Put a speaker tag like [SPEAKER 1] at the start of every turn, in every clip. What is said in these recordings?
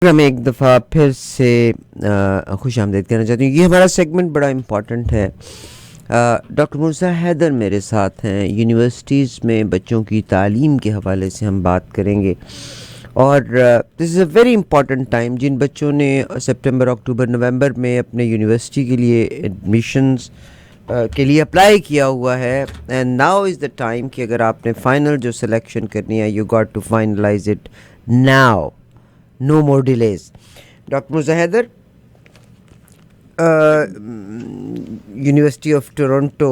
[SPEAKER 1] میں ایک دفعہ پھر سے خوش آمدید کہنا چاہتی ہوں. یہ ہمارا سیگمنٹ بڑا امپورٹنٹ ہے. ڈاکٹر مرزا حیدر میرے ساتھ ہیں. یونیورسٹیز میں بچوں کی تعلیم کے حوالے سے ہم بات کریں گے, اور دس is a very important time. جن بچوں نے سپٹمبر, اکتوبر, نومبر میں اپنے یونیورسٹی کے لیے ایڈمیشنز کے لیے اپلائی کیا ہوا ہے, and now is the time کہ اگر آپ نے فائنل جو سلیکشن کرنی ہے, you got to finalise it now, no more delays. Dr. Mirza Haider, University of Toronto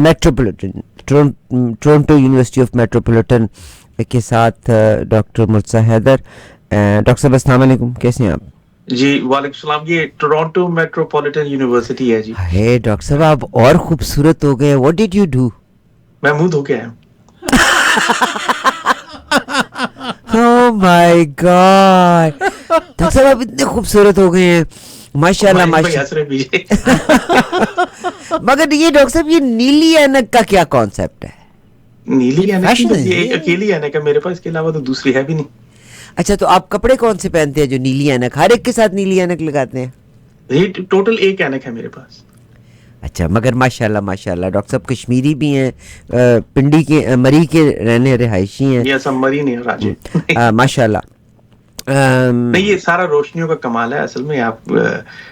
[SPEAKER 1] Metropolitan, Toronto University of Metropolitan کے ساتھ ڈاکٹر مرزا حیدر. ڈاکٹر صاحب السلام علیکم, کیسے ہیں آپ؟
[SPEAKER 2] جی وعلیکم السلام. یہ ٹورانٹو میٹروپولیٹن یونیورسٹی ہے جی.
[SPEAKER 1] ہے ڈاکٹر صاحب آپ اور خوبصورت ہو گئے. What did you do?
[SPEAKER 2] میں منہ دھو کے آیا ہوں.
[SPEAKER 1] Oh my God! ڈاکٹر صاحب آپ اتنے خوبصورت ہو گئے ہیں, ماشاء اللہ ماشاء اللہ. مگر یہ ڈاکٹر صاحب یہ نیلی اینک کا کیا کانسیپٹ ہے؟
[SPEAKER 2] نیلی اینک یہ اکیلی اینک ہے میرے پاس, اس کے علاوہ تو دوسری ہے بھی نہیں.
[SPEAKER 1] اچھا, تو آپ کپڑے کون سے پہنتے ہیں جو نیلی اینک؟ ہر ایک کے ساتھ نیلی اینک لگاتے ہیں؟
[SPEAKER 2] یہ ٹوٹل ایک اینک ہے میرے پاس.
[SPEAKER 1] اچھا, مگر ماشاء اللہ ماشاء اللہ ڈاکٹر صاحب کشمیری بھی ہیں, پنڈی کے مری کے رہنے رہائشی ہیں.
[SPEAKER 2] یہ سب مری نہیں راجے.
[SPEAKER 1] ماشاء اللہ.
[SPEAKER 2] نہیں, یہ سارا روشنیوں کا کمال ہے اصل میں. آپ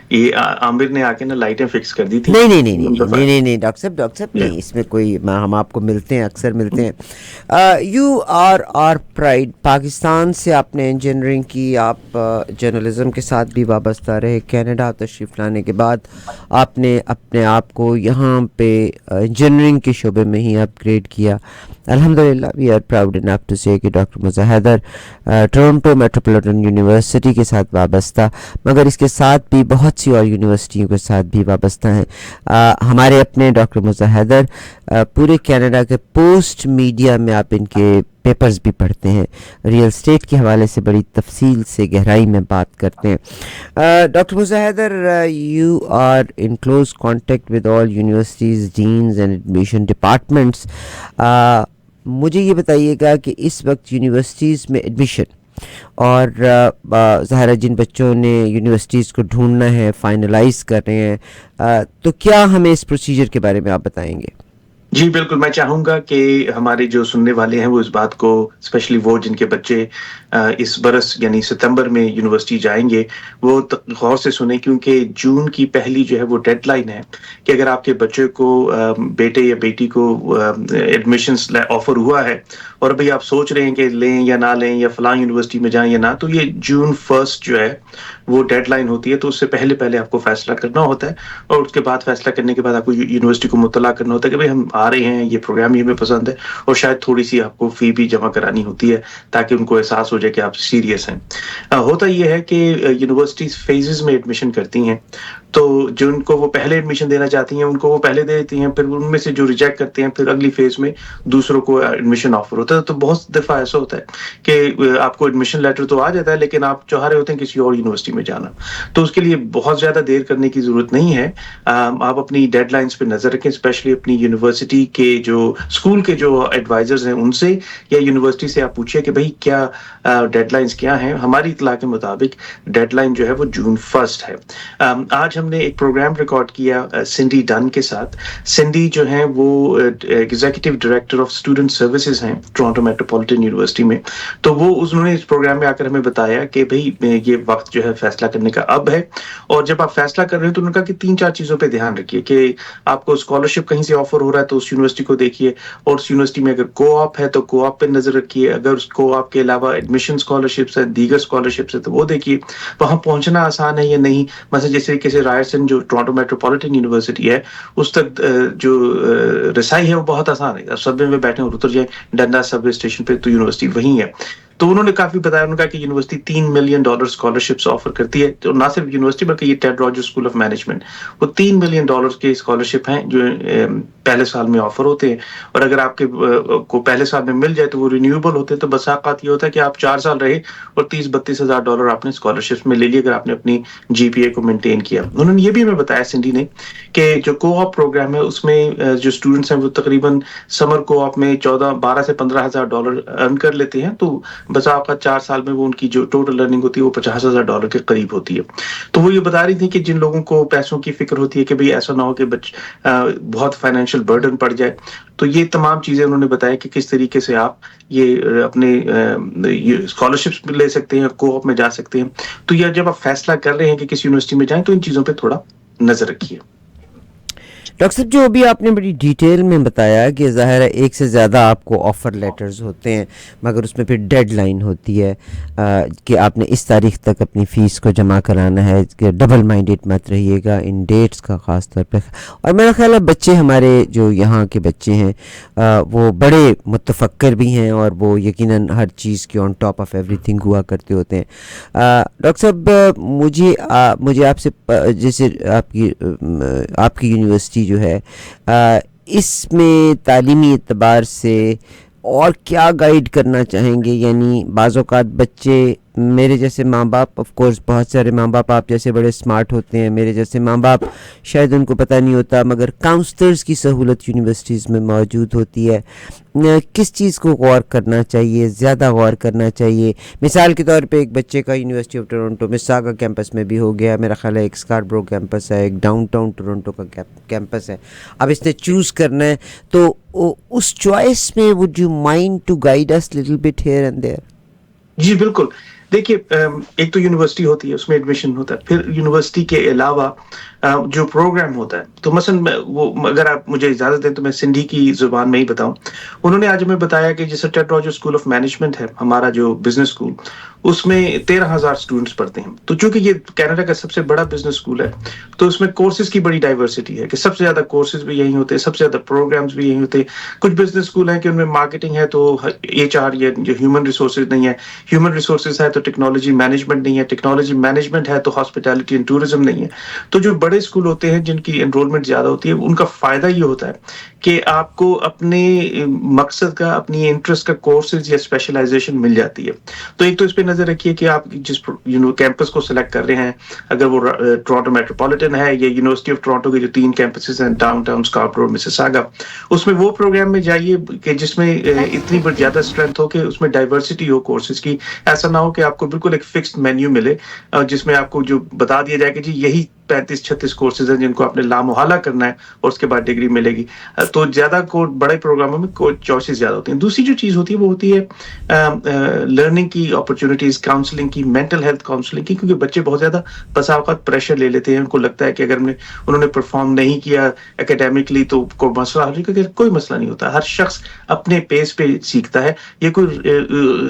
[SPEAKER 2] یہ عامر نے آ کے نا لائٹیں فکس کر دی تھی.
[SPEAKER 1] نہیں ڈاکٹر صاحب نہیں, اس میں کوئی, ہم آپ کو ملتے ہیں, اکثر ملتے ہیں. You are our pride. Pakistan سے آپ نے انجینئرنگ کی, آپ جرنلزم کے ساتھ بھی وابستہ رہے. کینیڈا تشریف لانے کے بعد آپ نے اپنے آپ کو یہاں پہ انجینئرنگ کے شعبے میں ہی اپ گریڈ کیا. الحمدللہ we are proud enough to say کہ doctor Mirza Haider Toronto Metropolitan University کے ساتھ وابستہ, مگر اس کے ساتھ بھی بہت سی اور یونیورسٹیوں کے ساتھ بھی وابستہ ہیں. ہمارے اپنے ڈاکٹر مرزا حیدر پورے کینیڈا کے پوسٹ میڈیا میں آپ ان کے پیپرز بھی پڑھتے ہیں, ریئل اسٹیٹ کے حوالے سے بڑی تفصیل سے گہرائی میں بات کرتے ہیں. Doctor Mirza Haider, you are in close contact with all universities, deans and admission departments. مجھے یہ بتائیے گا کہ اس وقت یونیورسٹیز میں ایڈمیشن, اور ظاہر ہے جن بچوں نے یونیورسٹیز کو ڈھونڈنا ہے, فائنلائز کر رہے ہیں, تو کیا ہمیں اس پروسیجر کے بارے میں آپ بتائیں گے؟
[SPEAKER 2] جی بالکل, میں چاہوں گا کہ ہمارے جو سننے والے ہیں وہ اس بات کو, اسپیشلی وہ جن کے بچے اس برس یعنی ستمبر میں یونیورسٹی جائیں گے, وہ غور سے سنیں, کیونکہ جون کی پہلی جو ہے وہ ڈیڈ لائن ہے کہ اگر آپ کے بچے کو, بیٹے یا بیٹی کو ایڈمیشنز آفر ہوا ہے اور بھئی آپ سوچ رہے ہیں کہ لیں یا نہ لیں, یا فلاں یونیورسٹی میں جائیں یا نہ, تو یہ جون 1 جو ہے وہ ڈیڈ لائن ہوتی ہے. تو اس سے پہلے آپ کو فیصلہ کرنا ہوتا ہے, اور اس کے بعد فیصلہ کرنے کے بعد آپ کو یونیورسٹی کو مطلع کرنا ہوتا ہے کہ بھئی ہم آ رہے ہیں, یہ پروگرام یہ ہمیں پسند ہے, اور شاید تھوڑی سی آپ کو فی بھی جمع کرانی ہوتی ہے تاکہ ان کو احساس ہو جائے کہ آپ سیریس ہیں. ہوتا یہ ہے کہ یونیورسٹیز فیزز میں ایڈمیشن کرتی ہیں, تو جو ان کو وہ پہلے ایڈمیشن دینا چاہتی ہیں ان کو وہ پہلے دے دیتی ہیں, پھر ان میں سے جو ریجیکٹ کرتے ہیں پھر اگلی فیز میں دوسروں کو ایڈمیشن آفر ہوتا ہے. تو بہت دفعہ ایسا ہوتا ہے کہ آپ کو ایڈمیشن لیٹر تو آ جاتا ہے, لیکن آپ چاہ رہے ہوتے ہیں کسی اور یونیورسٹی میں جانا, تو اس کے لیے بہت زیادہ دیر کرنے کی ضرورت نہیں ہے. آپ اپنی ڈیڈ لائنز پہ نظر رکھیں, اسپیشلی اپنی یونیورسٹی کے جو اسکول کے جو ایڈوائزرز ہیں ان سے, یا یونیورسٹی سے آپ پوچھیے کہ بھئی کیا ڈیڈ لائنز کیا ہیں. ہماری اطلاع کے مطابق ڈیڈ لائن جو ہے وہ جون 1 ہے. آج ہم نے ایک پروگرام ریکارڈ کیا سنڈی ڈن کے ساتھ. سنڈی جو ہیں وہ executive director of student services ہیں ٹورانٹو میٹروپولیٹن یونیورسٹی میں. تو وہ انہوں نے اس پروگرام میں آ کر ہمیں بتایا کہ بھئی یہ وقت جو ہے فیصلہ کرنے کا اب ہے, اور جب آپ فیصلہ کر رہے ہیں تو انہوں نے کہا کہ 3-4 چیزوں پہ دھیان رکھیے کہ آپ کو اسکالرشپ کہیں سے آفر ہو رہا ہے تو اس یونیورسٹی کو دیکھیے, اور اس یونیورسٹی میں اگر کو آپ ہے تو کو آپ پہ نظر رکھیے, اگر اس کو آپ کے علاوہ ایڈمیشن اسکالرشپس ہے, دیگر اسکالرشپس ہے, تو وہ دیکھیے وہاں پہنچنا آسان ہے یا نہیں. مثلا جس طریقے سے رائرسن جو ٹورانٹو میٹروپولیٹن یونیورسٹی ہے اس تک جو رسائی ہے وہ بہت آسان ہے. سب وے میں بیٹھے اور اتر جائیں ڈنڈا سب وے اسٹیشن پہ تو یونیورسٹی وہیں ہے. تو انہوں نے کافی بتایا, انہوں نے کہا کہ یونیورسٹی $3 ملین اسکالرشپس آفر کرتی ہے. تو نہ صرف یونیورسٹی بلکہ یہ ٹیڈ راجر اسکول آف مینجمنٹ, وہ $3 ملین کے اسکالرشپ ہیں جو پہلے سال میں آفر ہوتے ہیں, اور اگر آپ کے کو پہلے سال میں مل جائے تو وہ رینیوبل ہوتے ہیں. تو بسا اوقات یہ ہوتا ہے کہ آپ 4 سال رہے اور $30,000-32,000 آپ نے اسکالرشپ میں لے لیے اگر آپ نے اپنی جی پی اے کو مینٹین کیا. انہوں نے یہ بھی ہمیں بتایا سنڈی نے کہ جو کو آپ پروگرام ہے اس میں جو اسٹوڈنٹس ہیں وہ تقریباً سمر کو آپ میں $12,000 سے $15,000 ارن کر لیتے ہیں. تو बसा औक़ात 4 साल में वो उनकी जो टोटल अर्निंग होती है वो $50,000 के करीब होती है। तो वो ये बता रही थी कि जिन लोगों को पैसों की फ़िक्र होती है कि भई ऐसा ना हो कि बहुत फाइनेंशियल बर्डन पड़ जाए, तो ये तमाम चीज़ें उन्होंने बताया कि किस तरीके से आप ये अपने ये स्कॉलरशिप्स भी ले सकते हैं, को-ऑप में जा सकते हैं। तो ये जब आप फैसला कर रहे हैं कि किस यूनिवर्सिटी में जाएँ तो इन चीज़ों पे थोड़ा नज़र रखिए।
[SPEAKER 1] डॉक्टर साहब, जो अभी आपने बड़ी डिटेल में बताया कि ज़ाहिर है एक से ज़्यादा आपको ऑफ़र लेटर्स होते हैं, मगर उसमें फिर डेडलाइन होती है कि आपने इस तारीख तक अपनी फ़ीस को जमा कराना है, कि डबल माइंडेड मत रहिएगा इन डेट्स का ख़ास तौर पे। और मेरा ख्याल है बच्चे हमारे जो यहाँ के बच्चे हैं वो बड़े मुतफक्कर भी हैं और वो यकीनन हर चीज़ के ऑन टॉप ऑफ़ एवरीथिंग हुआ करते होते हैं। डॉक्टर साहब, मुझे आपसे जैसे आपकी यूनिवर्सिटी जो है इसमें तालीमी एतबार से और क्या गाइड करना चाहेंगे? यानी बाज़ औक़ात बच्चे, मेरे जैसे माँ बाप, ऑफ कोर्स बहुत सारे माँ बाप आप जैसे बड़े स्मार्ट होते हैं, मेरे जैसे माँ बाप शायद उनको पता नहीं होता, मगर काउंसलर्स की सहूलत यूनिवर्सिटीज़ में मौजूद होती है। किस चीज़ को गौर करना चाहिए, ज़्यादा गौर करना चाहिए? मिसाल के तौर पे एक बच्चे का यूनिवर्सिटी ऑफ टोरंटो मिसागा कैंपस में भी हो गया, मेरा ख्याल है एक स्कारब्रो कैंपस है, एक डाउनटाउन टोरंटो का कैंपस है। अब इसने चूज़ करना है, तो उस चॉइस में would you mind to guide us little bit here and there?
[SPEAKER 2] जी, बिल्कुल। देखिए, एक तो यूनिवर्सिटी होती है, उसमें एडमिशन होता है। फिर यूनिवर्सिटी के अलावा जो प्रोग्राम होता है, तो मसलन अगर आप मुझे इजाज़त दें तो मैं सिंधी की ज़ुबान में ही बताऊँ। उन्होंने आज हमें बताया कि जैसे Ted Rogers school of management है, हमारा जो बिज़नेस स्कूल, उसमें 13,000 स्टूडेंट्स पढ़ते हैं। तो चूँकि ये कनाडा का सबसे बड़ा बिज़नेस स्कूल है, तो उसमें कोर्सेज़ की बड़ी डाइवर्सिटी है कि सबसे ज़्यादा कोर्सेज़ भी यहीं होते हैं, सबसे ज़्यादा प्रोग्राम्स भी यहीं होते हैं। कुछ बिज़नेस स्कूल हैं कि उनमें मार्केटिंग है तो एचआर या जो ह्यूमन रिसोर्सेज़ नहीं है, ह्यूमन रिसोर्सेज़ है तो टेक्नोलॉजी मैनेजमेंट नहीं है, टेक्नोलॉजी मैनेजमेंट है तो हॉस्पिटैलिटी एंड टूरिज़्म नहीं है। तो जो बड़े स्कूल होते हैं जिनकी एनरोलमेंट ज़्यादा होती है, उनका फ़ायदा ये होता है कि आपको अपने मकसद का, अपनी इंटरेस्ट का कोर्सेज़ या स्पेशलाइज़ेशन मिल जाती है। तो एक तो इस पे नज़र रखिए कि आप जिस कैंपस को सेलेक्ट कर रहे हैं, अगर वो टोरंटो मेट्रोपॉलिटन है या यूनिवर्सिटी ऑफ टोरंटो के जो 3 कैंपसेस हैं, डाउनटाउन, स्कारब्रो, मिसिसागा, उसमें वो प्रोग्राम में जाइए कि जिसमें इतनी ज़्यादा स्ट्रेंथ हो कि उसमें डाइवर्सिटी हो कोर्सेज़ की। ऐसा ना हो कि आपको बिल्कुल एक फिक्स्ड मेन्यू मिले जिसमें आपको जो बता दिया जाए कि जी यही 35-36 कोर्सेज हैं जिनको आपने लामुहाला करना है और उसके बाद डिग्री मिलेगी। तो ज़्यादा बड़े प्रोग्रामों में चॉइसेस ज़्यादा होती हैं। दूसरी जो चीज़ होती है वो होती है लर्निंग की अपॉर्चुनिटीज़, काउंसलिंग की, मेंटल हेल्थ काउंसलिंग की, क्योंकि बच्चे बहुत ज़्यादा बसा औक़ात प्रेशर ले लेते हैं। उनको लगता है कि अगर उन्होंने परफॉर्म नहीं किया एकेडमिकली तो कोई मसला हो जाएगा। कोई मसला नहीं होता। हर शख्स अपने पेस पे सीखता है। ये कोई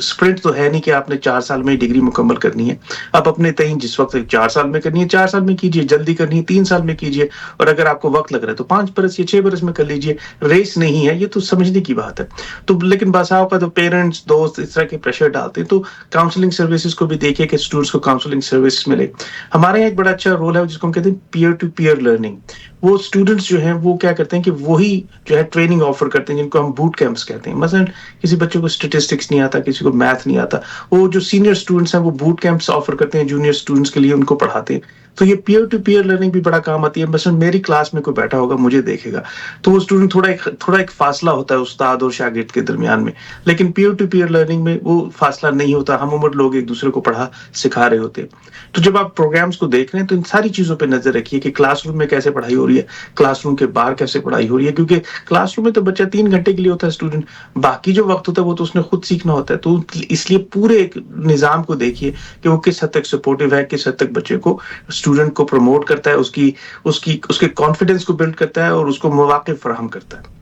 [SPEAKER 2] स्प्रिंट तो है नहीं कि आपने 4 साल में डिग्री मुकम्मल करनी है। आप अपने तईन जिस वक्त 4 साल में करनी है 4 साल में कीजिए, जल्दी करनी है 3 साल में कीजिए, और अगर आपको वक्त लग रहा है तो 5 बरस या 6 बरस में कर लीजिए। रेस नहीं है, ये तो समझने की बात है। तो लेकिन बासाओं का तो पेरेंट्स, दोस्त इस तरह के प्रेशर डालते हैं। तो काउंसलिंग सर्विसेज को भी देखिए कि स्टूडेंट्स को काउंसलिंग सर्विस मिले। हमारे यहाँ एक बड़ा अच्छा रोल है जिसको हम कहते हैं पीयर टू पीयर लर्निंग। वो स्टूडेंट्स जो हैं वो क्या करते हैं कि वही जो है ट्रेनिंग ऑफर करते हैं जिनको हम बूट कैंप्स कहते हैं। मसलन किसी बच्चे को स्टैटिस्टिक्स नहीं आता, किसी को मैथ नहीं आता, वो जो सीनियर स्टूडेंट्स हैं वो बूट कैंप्स ऑफर करते हैं जूनियर स्टूडेंट्स के लिए, उनको पढ़ाते हैं। तो ये पीयर टू पीयर लर्निंग भी बड़ा काम आती है। मसलन मेरी क्लास में कोई बैठा होगा, मुझे देखेगा, तो वो स्टूडेंट थोड़ा एक फासला होता है उस्ताद और शागिर्द के दरमियान में। लेकिन पीयर टू पीयर लर्निंग में वो फासला नहीं होता। हम उम्र लोग एक दूसरे को पढ़ा सिखा रहे होते हैं। तो जब आप प्रोग्राम्स को देख रहे हैं तो इन सारी चीजों पर नजर रखिए कि क्लासरूम में कैसे पढ़ाई हो रही है, क्लासरूम के बाहर कैसे पढ़ाई हो रही है। क्योंकि क्लासरूम में तो बच्चा 3 घंटे के लिए होता है स्टूडेंट, बाकी जो वक्त होता है वो तो उसने खुद सीखना होता है। तो इसलिए पूरे एक निजाम को देखिए कि वो किस हद तक सपोर्टिव है, किस हद तक बच्चे को, स्टूडेंट को प्रमोट करता है, उसके कॉन्फिडेंस को बिल्ड करता है और उसको मौके फराहम करता है।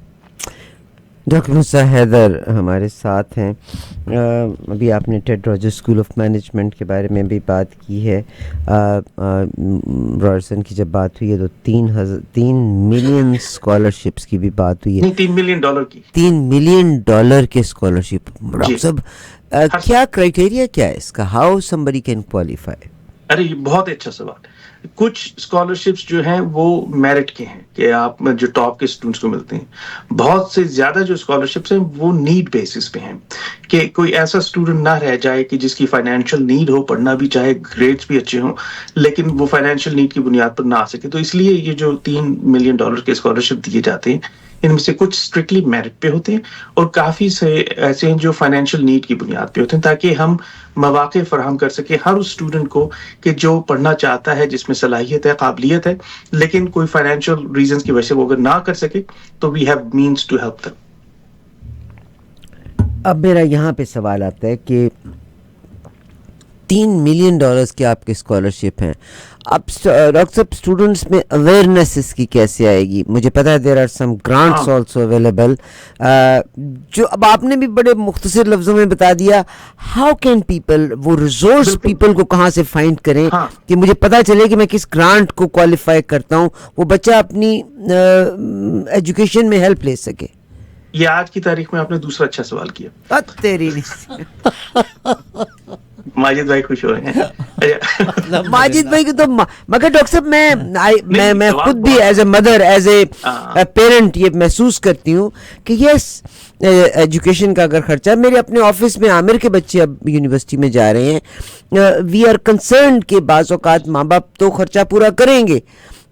[SPEAKER 1] डॉक्टर मूसा हैदर हमारे साथ हैं। अभी आपने Ted Rogers school of management के बारे में भी बात की है। रॉयसन की जब बात हुई है तो 3 मिलियन स्कॉलरशिप्स की भी बात हुई है।
[SPEAKER 2] नहीं, $3 मिलियन की।
[SPEAKER 1] $3 मिलियन के स्कॉलरशिप। डॉक्टर साहब, क्या क्राइटेरिया क्या है इसका? How somebody can qualify?
[SPEAKER 2] अरे ये बहुत अच्छा सवाल। कुछ स्कॉलरशिप्स जो हैं वो मेरिट के हैं कि आप जो टॉप के स्टूडेंट्स को मिलते हैं। बहुत से ज्यादा जो स्कॉलरशिप्स हैं वो नीड बेसिस पे हैं कि कोई ऐसा स्टूडेंट ना रह जाए कि जिसकी फाइनेंशियल नीड हो, पढ़ना भी चाहे, ग्रेड्स भी अच्छे हों, लेकिन वो फाइनेंशियल नीड की बुनियाद पर ना आ सके। तो इसलिए ये जो $3 मिलियन के स्कॉलरशिप दिए जाते हैं, इनमें से कुछ स्ट्रिक्टली मेरिट पे होते हैं और काफ़ी से ऐसे हैं जो फाइनेंशियल नीड की बुनियाद पे होते हैं, ताकि हम मौक़े फ़राहम कर सकें हर उस स्टूडेंट को कि जो पढ़ना चाहता है, जिसमें सलाहियत है, काबिलियत है, लेकिन कोई फाइनेंशियल रीज़न्स की वजह से वो अगर ना कर सके तो we have means to help them.
[SPEAKER 1] अब मेरा यहाँ पे सवाल आता है कि $3 मिलियन की आपकी स्कॉलरशिप हैं, अब डॉक्टर साहब स्टूडेंट्स में अवेयरनेस इसकी कैसे आएगी? मुझे पता है there are some grants also available, जो अब आपने भी बड़े मुख्तसर लफ्ज़ों में बता दिया। हाउ कैन पीपल, वो रिसोर्स पीपल को कहाँ से फाइंड करें कि मुझे पता चले कि मैं किस ग्रांट को क्वालिफाई करता हूँ, वो बच्चा अपनी एजुकेशन में हेल्प ले सके?
[SPEAKER 2] ये आज की तारीख में आपने दूसरा अच्छा सवाल किया।
[SPEAKER 1] तेरी
[SPEAKER 2] माजिद भाई खुश हो रहे हैं।
[SPEAKER 1] माजिद भाई को तो मगर डॉक्टर साहब मैं खुद भी as a mother, as a parent ये महसूस करती हूँ कि यस, एजुकेशन का अगर खर्चा, मेरे अपने ऑफिस में आमिर के बच्चे अब यूनिवर्सिटी में जा रहे हैं, वी आर कंसर्न्ड कि बाज़ औक़ात माँ बाप तो खर्चा पूरा करेंगे,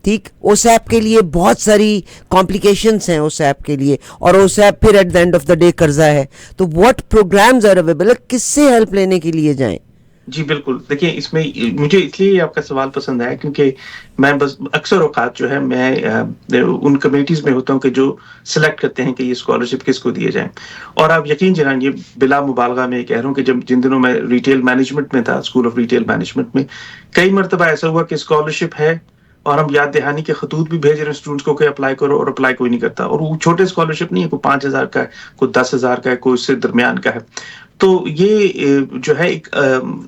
[SPEAKER 1] ठीक, उस ऐप के लिए बहुत सारी कॉम्प्लिकेशंस हैं उस ऐप के लिए, और उस ऐप फिर eight the end of the day कर्जा है, तो व्हाट प्रोग्राम्स आर अवेलेबल, किससे हेल्प लेने के लिए जाएं?
[SPEAKER 2] जी बिल्कुल, देखिए इसमें मुझे इसलिए आपका सवाल पसंद आया क्योंकि मैं बस अक्सर औकात जो है मैं उन कमेटीज़ में होता हूँ कि जो सिलेक्ट करते हैं कि ये स्कॉलरशिप किसको दिए जाएं। और आप यकीन जानिए, बिला मुबालगा में कह रहा हूँ कि जब जिन दिनों मैं रिटेल मैनेजमेंट में था, स्कूल ऑफ रिटेल मैनेजमेंट में, कई मरतबा ऐसा हुआ कि स्कॉलरशिप है और हम याद दहानी के खतूत भी भेज रहे हैं स्टूडेंट्स को कि अप्लाई करो, और अप्लाई कोई नहीं करता। और वो छोटे स्कॉलरशिप नहीं है, कोई 5,000 का है, कोई 10,000 का है, कोई उससे दरमियान का है। तो ये जो है एक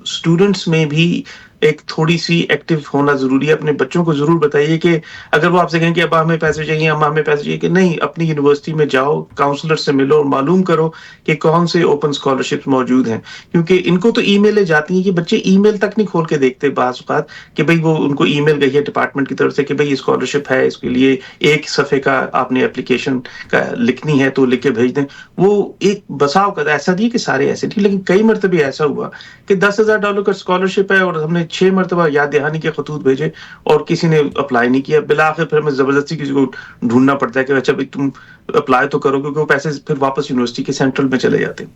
[SPEAKER 2] स्टूडेंट्स में भी एक थोड़ी सी एक्टिव होना ज़रूरी है। अपने बच्चों को ज़रूर बताइए कि अगर वो आपसे कहें कि अब्बा हमें पैसे चाहिए, अम्मा हमें पैसे चाहिए, कि नहीं, अपनी यूनिवर्सिटी में जाओ, काउंसलर से मिलो और मालूम करो कि कौन से ओपन स्कॉलरशिप्स मौजूद हैं। क्योंकि इनको तो ईमेलें जाती हैं कि बच्चे ईमेल तक नहीं खोल के देखते बाज़ औक़ात कि भाई वो उनको ईमेल गई है डिपार्टमेंट की तरफ से कि भाई ये स्कॉलरशिप है, इसके लिए एक सफ़े का आपने एप्लीकेशन का लिखनी है तो लिख के भेज दें। वो एक बसा औक़ात ऐसा नहीं कि सारे ऐसे नहीं, लेकिन कई मरतबे ऐसा हुआ कि $10,000 का स्कॉलरशिप है और हमने 6 मरतबा याद दहानी के खतूत भेजे और किसी ने अप्लाई नहीं किया। बिलाखिर फिर हमें ज़बरदस्ती किसी को ढूंढना पड़ता है कि अच्छा भाई तुम अप्लाई तो करो, क्योंकि वो पैसे फिर वापस यूनिवर्सिटी के सेंट्रल में चले जाते हैं।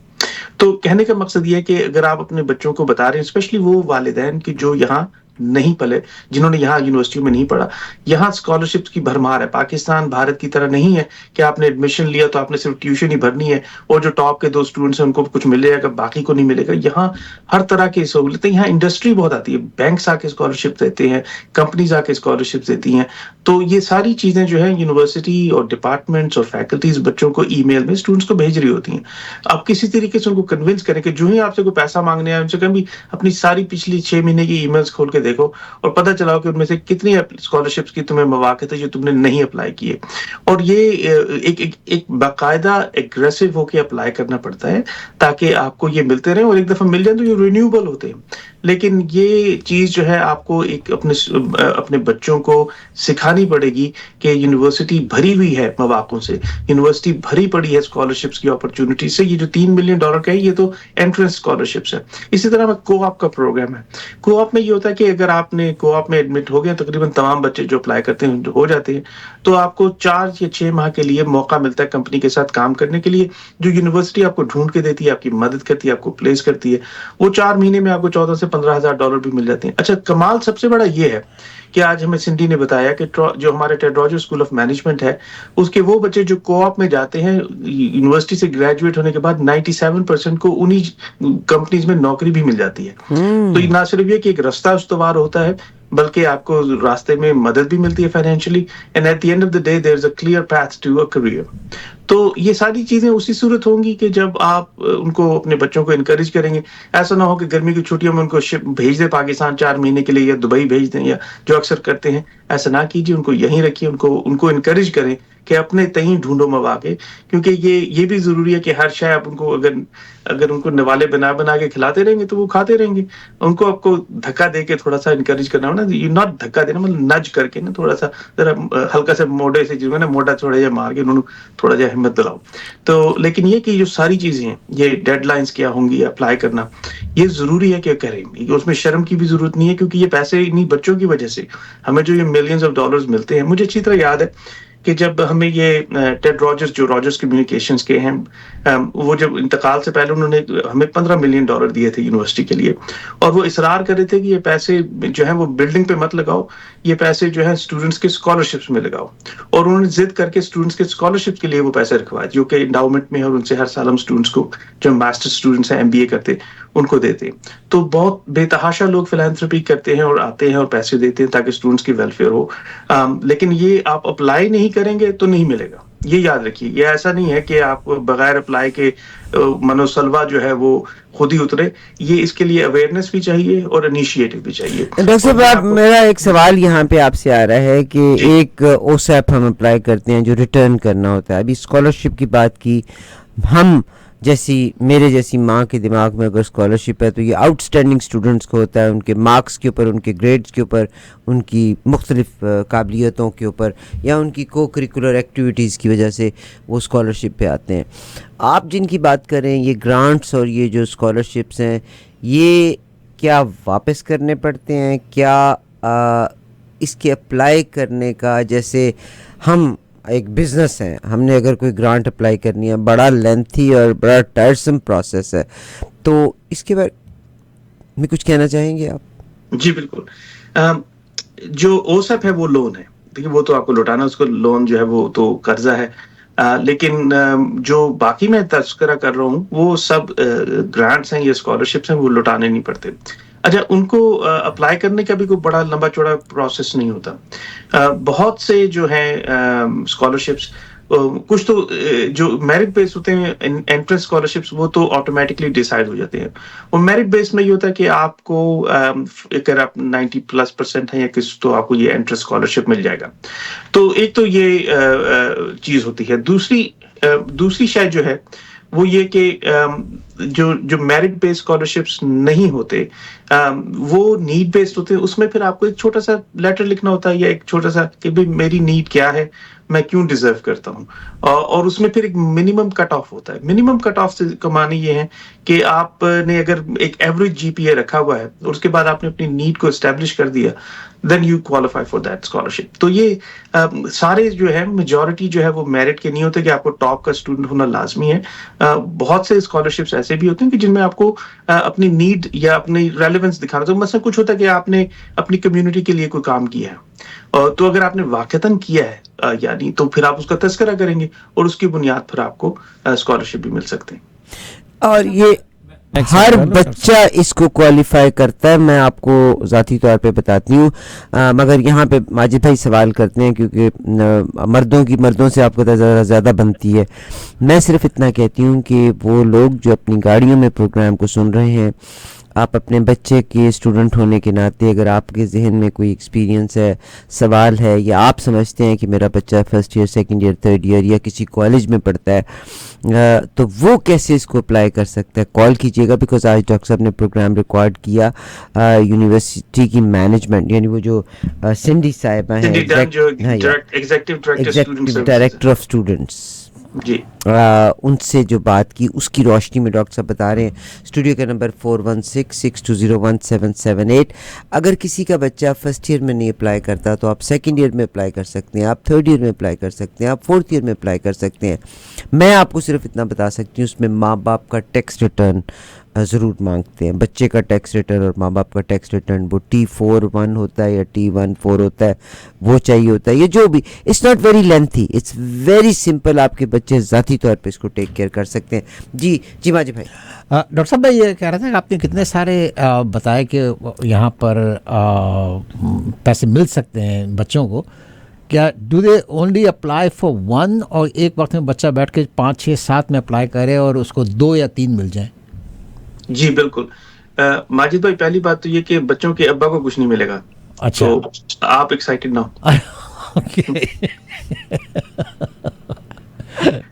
[SPEAKER 2] तो कहने का मकसद ये है कि अगर आप अपने बच्चों को बता रहे हैं, स्पेशली वो वालिदैन की जो यहाँ नहीं पले, जिन्होंने यहाँ यूनिवर्सिटी में नहीं पढ़ा, यहाँ स्कॉलरशिप्स की भरमार है। पाकिस्तान भारत की तरह नहीं है कि आपने एडमिशन लिया तो आपने सिर्फ ट्यूशन ही भरनी है और जो टॉप के 2 स्टूडेंट्स हैं उनको कुछ मिलेगा, बाकी को नहीं मिलेगा। यहाँ हर तरह की सहूलतें, यहाँ इंडस्ट्री बहुत आती है, बैंक्स आके स्कॉलरशिप देते हैं, कंपनीज आके स्कॉलरशिप देती हैं। तो ये सारी चीज़ें जो है यूनिवर्सिटी और डिपार्टमेंट्स और फैकल्टीज बच्चों को ईमेल में स्टूडेंट्स को भेज रही होती हैं। आप किसी तरीके से उनको कन्विंस करें कि जो ही आपसे कोई पैसा मांगने आए उनसे कहें भी अपनी सारी पिछली 6 महीने की ईमेल्स खोल के देखो और पता चला कि उनमें से कितनी स्कॉलरशिप्स की तुम्हें मौके थे जो तुमने नहीं अप्लाई किए। और ये एक बाकायदा एग्रेसिव होकर अप्लाई करना पड़ता है ताकि आपको ये मिलते रहे, और एक दफ़ा मिल जाए तो ये रिन्यूएबल होते हैं। लेकिन ये चीज़ जो है आपको एक अपने बच्चों को सिखानी पड़ेगी कि यूनिवर्सिटी भरी हुई है मौक़ों से, यूनिवर्सिटी भरी पड़ी है स्कॉलरशिप्स की अपॉर्चुनिटी से। ये जो $3 मिलियन का है ये तो एंट्रेंस स्कॉलरशिप्स है। इसी तरह को-ऑप का प्रोग्राम है। को-ऑप में ये होता है कि अगर आपने को-ऑप में एडमिट हो गए, तकरीबन तमाम बच्चे जो अप्लाई करते हैं हो जाते हैं, तो आपको 4 या 6 माह के लिए मौका मिलता है कंपनी के साथ काम करने के लिए, जो यूनिवर्सिटी आपको ढूंढ के देती है, आपकी मदद करती है, आपको प्लेस करती है। वो 4 महीने में आपको 14 से $15,000 भी मिल जाते हैं। अच्छा, कमाल सबसे बड़ा ये है कि आज हमें सिंडी ने बताया कि जो हमारे Ted Rogers school of management है, उसके वो बच्चे जो को-ऑप में जाते हैं, यूनिवर्सिटी से ग्रेजुएट होने के बाद 97% को उन्हीं कंपनीज में नौकरी भी मिल जाती है। तो ये ना सिर्फ ये कि एक रास्ता उस्तवार होता है, बल्कि आपको रास्ते में मदद भी मिलती है financially, and at the end of the day there is a clear path to a career. तो ये सारी चीजें उसी सूरत होंगी कि जब आप उनको, अपने बच्चों को इनकरेज करेंगे। ऐसा ना हो कि गर्मी की छुट्टियों में उनको भेज दें पाकिस्तान 4 महीने के लिए या दुबई भेज दें, या जो अक्सर करते हैं, ऐसा ना कीजिए। उनको यहीं रखिए, उनको इनकरेज करें कि अपने तहीं ढूंढो मौके, क्योंकि ये भी जरूरी है कि हर शय आप उनको अगर उनको नवाले बना के खिलाते रहेंगे तो वो खाते रहेंगे। उनको आपको धक्का दे के थोड़ा सा इनकरेज करना हो ना, यू नॉट धक्का देना, मतलब नज करके ना, थोड़ा सा जरा हल्का से मोढ़े से, जिसमें ना मोढ़ा थोड़ा जा मार के उन्होंने थोड़ा जा हिम्मत दिलाओ। तो लेकिन ये कि जो सारी चीजें हैं, ये डेडलाइंस क्या होंगी अप्लाई करना, ये जरूरी है कि करें। उसमें शर्म की भी जरूरत नहीं है, क्योंकि ये पैसे इन्हीं बच्चों की वजह से हमें जो ये $मिलियंस मिलते हैं। मुझे अच्छी तरह याद है کہ جب ہمیں یہ ٹیڈ راجرز جو راجرز کمیونیکیشنز کے ہیں وہ جب انتقال سے پہلے انہوں نے ہمیں $15 ملین دیے تھے یونیورسٹی کے لیے, اور وہ اصرار کر رہے تھے کہ یہ پیسے جو ہیں وہ بلڈنگ پہ مت لگاؤ, یہ پیسے جو ہے اسٹوڈنٹس کے اسکالرشپس میں لگاؤ. اور انہوں نے ضد کر کے اسٹوڈنٹس کے اسکالرشپ کے لیے وہ پیسے رکھوائے جو کہ انڈاؤمنٹ میں, اور ان سے ہر سال ہم اسٹوڈنٹس کو جو ماسٹر اسٹوڈنٹس ہیں MBA کرتے ان کو دیتے. تو بہت بے تحاشا لوگ فلانتھرپی کرتے ہیں اور آتے ہیں اور پیسے دیتے ہیں تاکہ اسٹوڈنٹس کی ویلفیئر ہو, لیکن یہ آپ اپلائی نہیں کریں گے تو نہیں ملے گا. یہ یاد رکھیے, یہ ایسا نہیں ہے کہ آپ بغیر اپلائی کے منوسلوا جو ہے وہ خود ہی اترے. یہ اس کے لیے اویئرنیس بھی چاہیے اور انیشیٹو بھی چاہیے.
[SPEAKER 1] ڈاکٹر صاحب میرا ایک سوال یہاں پہ آپ سے آ رہا ہے کہ ایک OSAP ہم اپلائی کرتے ہیں جو ریٹرن کرنا ہوتا ہے. ابھی اسکالرشپ کی بات کی, ہم جیسی میرے جیسی ماں کے دماغ میں اگر اسکالرشپ ہے تو یہ آؤٹ اسٹینڈنگ اسٹوڈنٹس کو ہوتا ہے, ان کے مارکس کے اوپر, ان کے گریڈس کے اوپر, ان کی مختلف قابلیتوں کے اوپر, یا ان کی کو کریکولر ایکٹیویٹیز کی وجہ سے وہ اسکالرشپ پہ آتے ہیں. آپ جن کی بات کریں یہ گرانٹس اور یہ جو اسکالرشپس ہیں, یہ کیا واپس کرنے پڑتے ہیں؟ کیا اس کے اپلائی کرنے کا, جیسے ہم ایک بزنس ہے, ہم نے اگر کوئی گرانٹ اپلائی کرنی ہے, بڑا لینتھی اور بڑا ٹائرسم پروسیس ہے, تو اس کے بارے میں کچھ کہنا چاہیں گے آپ؟
[SPEAKER 2] جی بالکل. جو OSAP ہے وہ لون ہے, دیکھیے وہ تو آپ کو لوٹانا, اس کو لون جو ہے وہ تو قرضہ ہے, لیکن جو باقی میں تذکرہ کر رہا ہوں وہ سب گرانٹس ہیں یا اسکالرشپس ہیں, وہ لوٹانے نہیں پڑتے. اچھا, ان کو اپلائی کرنے کا بھی کوئی بڑا لمبا چوڑا پروسیس نہیں ہوتا. بہت سے جو ہیں اسکالرشپس, کچھ تو جو میرٹ بیس ہوتے ہیں انٹرنس اسکالرشپس, وہ تو آٹومیٹکلی ڈیسائیڈ ہو جاتے ہیں. اور میرٹ بیس میں یہ ہوتا ہے کہ آپ کو اگر آپ 90+% ہیں یا کس, تو آپ کو یہ انٹرنس اسکالرشپ مل جائے گا. تو ایک تو یہ چیز ہوتی ہے. دوسری شاید جو ہے وہ یہ کہ جو میرٹ بیس اسکالرشپس نہیں ہوتے, وہ نیڈ بیسڈ ہوتے ہیں. اس میں پھر آپ کو ایک چھوٹا سا لیٹر لکھنا ہوتا ہے, یا ایک چھوٹا سا کہ بھئی میری نیڈ کیا ہے, میں کیوں ڈیزرو کرتا ہوں, اور اس میں پھر ایک منیمم کٹ آف ہوتا ہے. منیمم کٹ آف سے معنی یہ ہے کہ آپ نے اگر ایک ایوریج GPA رکھا ہوا ہے اور اس کے بعد آپ نے اپنی نیڈ کو اسٹیبلش کر دیا, then you qualify for that scholarship. تو یہ سارے جو ہے میجورٹی جو ہے وہ میرٹ کے نہیں ہوتے کہ آپ کو ٹاپ کا اسٹوڈنٹ ہونا لازمی ہے. بہت سے اسکالرشپس ایسے بھی ہوتے ہیں کہ جن میں آپ کو اپنی نیڈ یا اپنی ریلیونس دکھانا. تو مثلا کچھ ہوتا ہے کہ آپ نے اپنی کمیونٹی کے لیے کوئی کام کیا ہے, تو اگر آپ نے واقعتاً کیا ہے یعنی, تو پھر آپ اس کا تذکرہ کریں گے اور اس کی بنیاد پر آپ کو اسکالرشپ بھی مل سکتے ہیں.
[SPEAKER 1] اور یہ ہر بچہ اس کو کوالیفائی کرتا ہے, میں آپ کو ذاتی طور پہ بتاتی ہوں. مگر یہاں پہ ماجد بھائی سوال کرتے ہیں کیونکہ مردوں سے آپ کو زیادہ بنتی ہے. میں صرف اتنا کہتی ہوں کہ وہ لوگ جو اپنی گاڑیوں میں پروگرام کو سن رہے ہیں, آپ اپنے بچے کے اسٹوڈنٹ ہونے کے ناطے اگر آپ کے ذہن میں کوئی ایکسپیرینس ہے, سوال ہے, یا آپ سمجھتے ہیں کہ میرا بچہ first year, second year, third year یا کسی کالج میں پڑھتا ہے, تو وہ کیسے اس کو اپلائی کر سکتا ہے, کال کیجیے گا. بیکاز آج ڈاکٹر صاحب نے پروگرام ریکارڈ کیا یونیورسٹی کی مینجمنٹ, یعنی وہ جو سنڈی صاحبہ ہیں, ایگزیکٹو ڈائریکٹر آف اسٹوڈنٹس,
[SPEAKER 2] جی,
[SPEAKER 1] ان سے جو بات کی اس کی روشنی میں ڈاکٹر صاحب بتا رہے ہیں. اسٹوڈیو کا نمبر 4166201778. اگر کسی کا بچہ فرسٹ ایئر میں نہیں اپلائی کرتا تو آپ سیکنڈ ایئر میں اپلائی کر سکتے ہیں, آپ تھرڈ ایئر میں اپلائی کر سکتے ہیں, آپ فورتھ ایئر میں اپلائی کر سکتے ہیں. میں آپ کو صرف اتنا بتا سکتی ہوں, اس میں ماں باپ کا ٹیکس ریٹرن ضرور مانگتے ہیں. بچے کا ٹیکس ریٹرن اور ماں باپ کا ٹیکس ریٹرن, وہ T41 ہوتا ہے یا T14 ہوتا ہے, وہ چاہیے ہوتا ہے. یہ جو بھی, it's not very lengthy, it's very simple. آپ کے بچے ذاتی طور پہ اس کو ٹیک کیئر کر سکتے ہیں. جی ماجد بھائی.
[SPEAKER 3] ڈاکٹر صاحب میں یہ کہہ رہا تھا کہ آپ نے کتنے سارے بتائے کہ یہاں پر پیسے مل سکتے ہیں بچوں کو. کیا do they only apply for one, اور ایک وقت میں بچہ بیٹھ کے 5 6 7 میں اپلائی کرے اور اس کو 2 یا 3 مل جائیں؟
[SPEAKER 2] جی بالکل. ماجد بھائی, پہلی بات تو یہ کہ بچوں کے ابا کو کچھ نہیں ملے گا.
[SPEAKER 3] اچھا,
[SPEAKER 2] تو آپ ایکسائٹیڈ نہ ہو.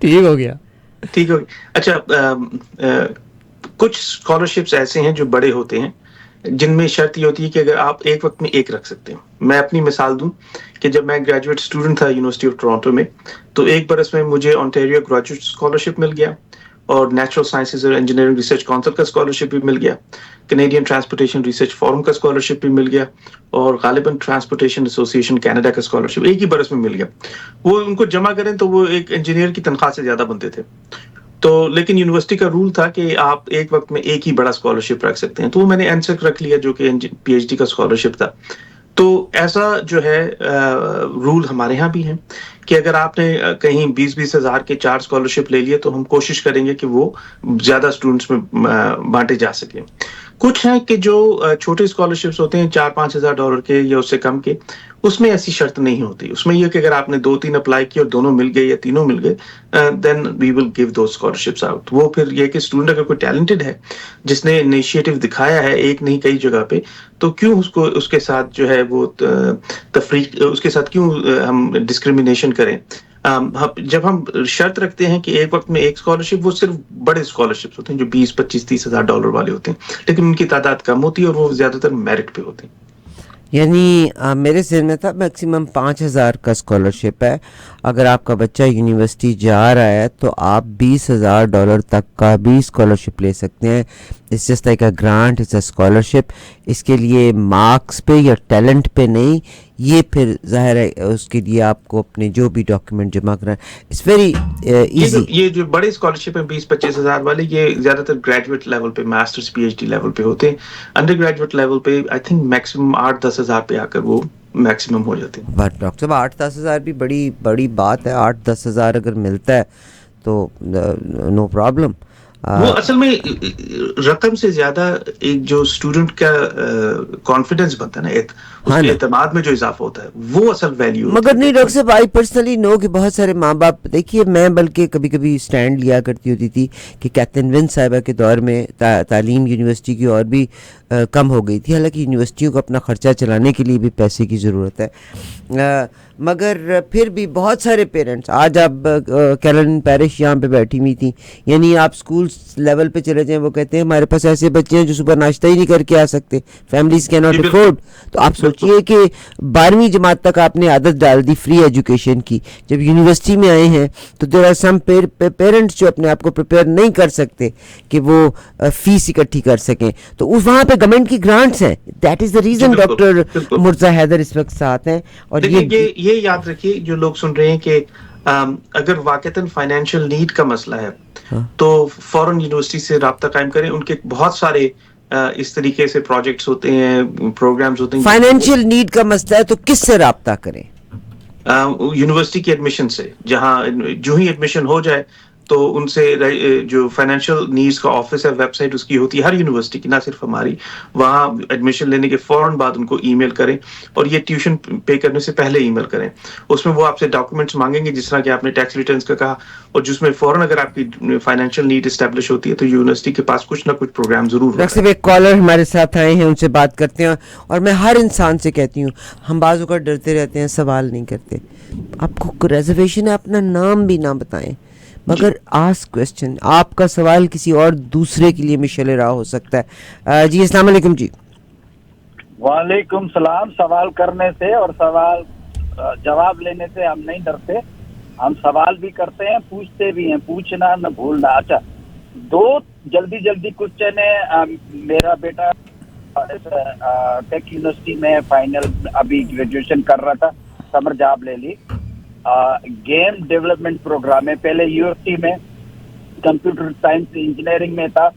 [SPEAKER 3] ٹھیک ہو گیا.
[SPEAKER 2] اچھا, کچھ اسکالرشپس ایسے ہیں جو بڑے ہوتے ہیں جن میں شرط یہ ہوتی ہے کہ اگر آپ ایک وقت میں ایک رکھ سکتے ہیں. میں اپنی مثال دوں کہ جب میں گریجویٹ اسٹوڈنٹ تھا یونیورسٹی آف ٹورانٹو میں, تو ایک برس میں مجھے آنٹیریو گریجویٹ اسکالرشپ مل گیا, اور نیچرل سائنسز اور انجینئرنگ ریسرچ کونسل کا اسکالرشپ بھی مل گیا, کینیڈین ٹرانسپورٹیشن ریسرچ فورم کا اسکالرشپ بھی مل گیا, اور غالباً ٹرانسپورٹیشن ایسوسیشن کینیڈا کا اسکالرشپ ایک ہی برس میں مل گیا. وہ ان کو جمع کریں تو وہ ایک انجینئر کی تنخواہ سے زیادہ بنتے تھے. تو لیکن یونیورسٹی کا رول تھا کہ آپ ایک وقت میں ایک ہی بڑا اسکالرشپ رکھ سکتے ہیں, تو وہ میں نے NSEC رکھ لیا جو کہ پی ایچ ڈی کا اسکالرشپ تھا. تو ایسا جو ہے رول ہمارے ہاں بھی ہے کہ اگر آپ نے کہیں 20-20 ہزار کے 4 اسکالرشپ لے لیے تو ہم کوشش کریں گے کہ وہ زیادہ اسٹوڈنٹس میں بانٹے جا سکیں. کچھ ہیں کہ جو چھوٹے اسکالرشپس ہوتے ہیں $4-5 ہزار کے یا اس سے کم کے, اس میں ایسی شرط نہیں ہوتی. اس میں یہ کہ اگر آپ نے 2-3 اپلائی کیے اور دونوں مل گئے یا تینوں مل گئے, then we will give those scholarships out. وہ پھر یہ کہ اسٹوڈنٹ اگر کوئی ٹیلنٹڈ ہے, جس نے انیشیٹو دکھایا ہے ایک نہیں کئی جگہ پہ, تو کیوں اس کے ساتھ جو ہے وہ تفریق, اس کے ساتھ کیوں ہم ڈسکریمنیشن کریں. جب ہم شرط رکھتے ہیں کہ ایک وقت میں ایک اسکالرشپ, وہ صرف بڑے اسکالرشپس ہوتے ہیں جو $20-25-30 ہزار والے ہوتے ہیں, لیکن ان کی تعداد کم ہوتی ہے اور وہ زیادہ تر میرٹ پہ ہوتے ہیں.
[SPEAKER 1] یعنی میرے ذہن میں تھا میکسیمم 5,000 کا اسکالرشپ ہے. اگر آپ کا بچہ یونیورسٹی جا رہا ہے تو آپ $20,000 تک کا بھی اسکالرشپ لے سکتے ہیں. It's just like a grant, it's a scholarship. اس کے لیے مارکس پہ یا ٹیلنٹ پہ نہیں, یہ پھر ظاہر ہے اس کے لیے آپ کو اپنے جو بھی ڈاکیومنٹ جمع کرائیں. It's very easy.
[SPEAKER 2] یہ جو بڑے اسکالرشپ ہیں 20-25 ہزار والے, یہ زیادہ تر گریجویٹ لیول پہ, masters P H D level پہ ہوتے ہیں. انڈر گریجویٹ لیول پہ آئی تھنک میکسیمم 8-10 ہزار پہ آ کر وہ میکسیمم ہو جاتے ہیں.
[SPEAKER 1] بٹ ڈاکٹر صاحب 8-10 ہزار بھی بڑی بات ہے. 8-10 ہزار اگر ملتا ہے تو نو پرابلم.
[SPEAKER 2] وہ اصل میں رقم سے زیادہ ایک جو اسٹوڈنٹ کا کانفیڈنس بنتا ہے نا, اس کے اعتماد میں جو اضافہ ہوتا ہے, وہ اصل ویلیو.
[SPEAKER 1] مگر نہیں ڈاکٹر صاحب, آئی پرسنلی نو کہ بہت سارے ماں باپ, دیکھیے میں بلکہ کبھی کبھی اسٹینڈ لیا کرتی ہوتی تھی کہ کیتھرین ون صاحبہ کے دور میں تعلیم یونیورسٹی کی اور بھی کم ہو گئی تھی. حالانکہ یونیورسٹیوں کو اپنا خرچہ چلانے کے لیے بھی پیسے کی ضرورت ہے, مگر پھر بھی بہت سارے پیرنٹس, آج آپ کیرولین پیرش یہاں پہ بیٹھی ہوئی تھیں, یعنی آپ اسکول لیول پہ چلے جائیں, وہ کہتے ہیں ہمارے پاس ایسے بچے ہیں جو صبح ناشتہ ہی نہیں کر کے آ سکتے, فیملیز کی ناٹ افورڈ. تو آپ سوچئے کہ 12ویں جماعت تک آپ نے عادت ڈال دی فری ایجوکیشن کی, جب یونیورسٹی میں آئے ہیں تو دیر آر سم پیرنٹس جو اپنے آپ کو پریپیئر نہیں کر سکتے کہ وہ فیس اکٹھی کر سکیں, تو وہاں پہ گورنمنٹ کی گرانٹس ہیں. That is the reason doctor Mirza Haider اس وقت ساتھ ہیں. اور
[SPEAKER 2] یہ یاد رکھیے جو لوگ سن رہے ہیں کہ اگر واقعتاً فائنینشیل نیڈ کا مسئلہ ہے تو فوراً یونیورسٹی سے رابطہ قائم کریں. ان کے بہت سارے اس طریقے سے پروجیکٹس ہوتے ہیں, پروگرامز ہوتے ہیں.
[SPEAKER 1] فائنینشیل نیڈ کا مسئلہ ہے تو کس سے رابطہ کریں؟
[SPEAKER 2] یونیورسٹی کے ایڈمیشن سے. جہاں جو ہی ایڈمیشن ہو جائے تو ان سے جو فائنینشیل نیڈز کا آفس ہے, ویب سائٹ اس کی ہوتی ہے ہر یونیورسٹی کی, نہ صرف ہماری. وہاں ایڈمیشن لینے کے فوراً بعد ان کو ای میل کریں, اور یہ ٹیوشن پے کرنے سے پہلے ای میل کریں. اس میں وہ آپ سے ڈاکومنٹس مانگیں گے جس طرح کہ آپ نے ٹیکس ریٹرنس کا کہا, اور جس میں فوراً اگر آپ کی فائنینشیل نیڈ اسٹیبلش ہوتی ہے تو یونیورسٹی کے پاس کچھ نہ کچھ پروگرام ضرور ہوتا ہے.
[SPEAKER 1] ڈاکٹر صاحب ایک کالر ہمارے ساتھ آئے ہیں, ان سے بات کرتے ہیں. اور میں ہر انسان سے کہتی ہوں, ہم بعض اوقات ڈرتے رہتے ہیں, سوال نہیں کرتے. آپ کو ریزرویشن ہے, اپنا نام بھی نہ بتائیں, مگر آسک کویسچن. آپ کا سوال کسی اور دوسرے کے لیے مشعل راہ ہو سکتا ہے. جی السلام علیکم. جی
[SPEAKER 4] وعلیکم السلام. سوال کرنے سے اور سوال جواب لینے سے ہم نہیں ڈرتے, ہم سوال بھی کرتے ہیں, پوچھتے بھی ہیں, پوچھنا نہ بھولنا. اچھا, 2 جلدی کوسچن ہے. میرا بیٹا ٹیک یونیورسٹی میں فائنل ابھی گریجویشن کر رہا تھا, سمر جاب لے لی. گیم ڈیولپمنٹ پروگرام ہے. پہلے یونیورسٹی میں کمپیوٹر سائنس انجینئرنگ میں تھا.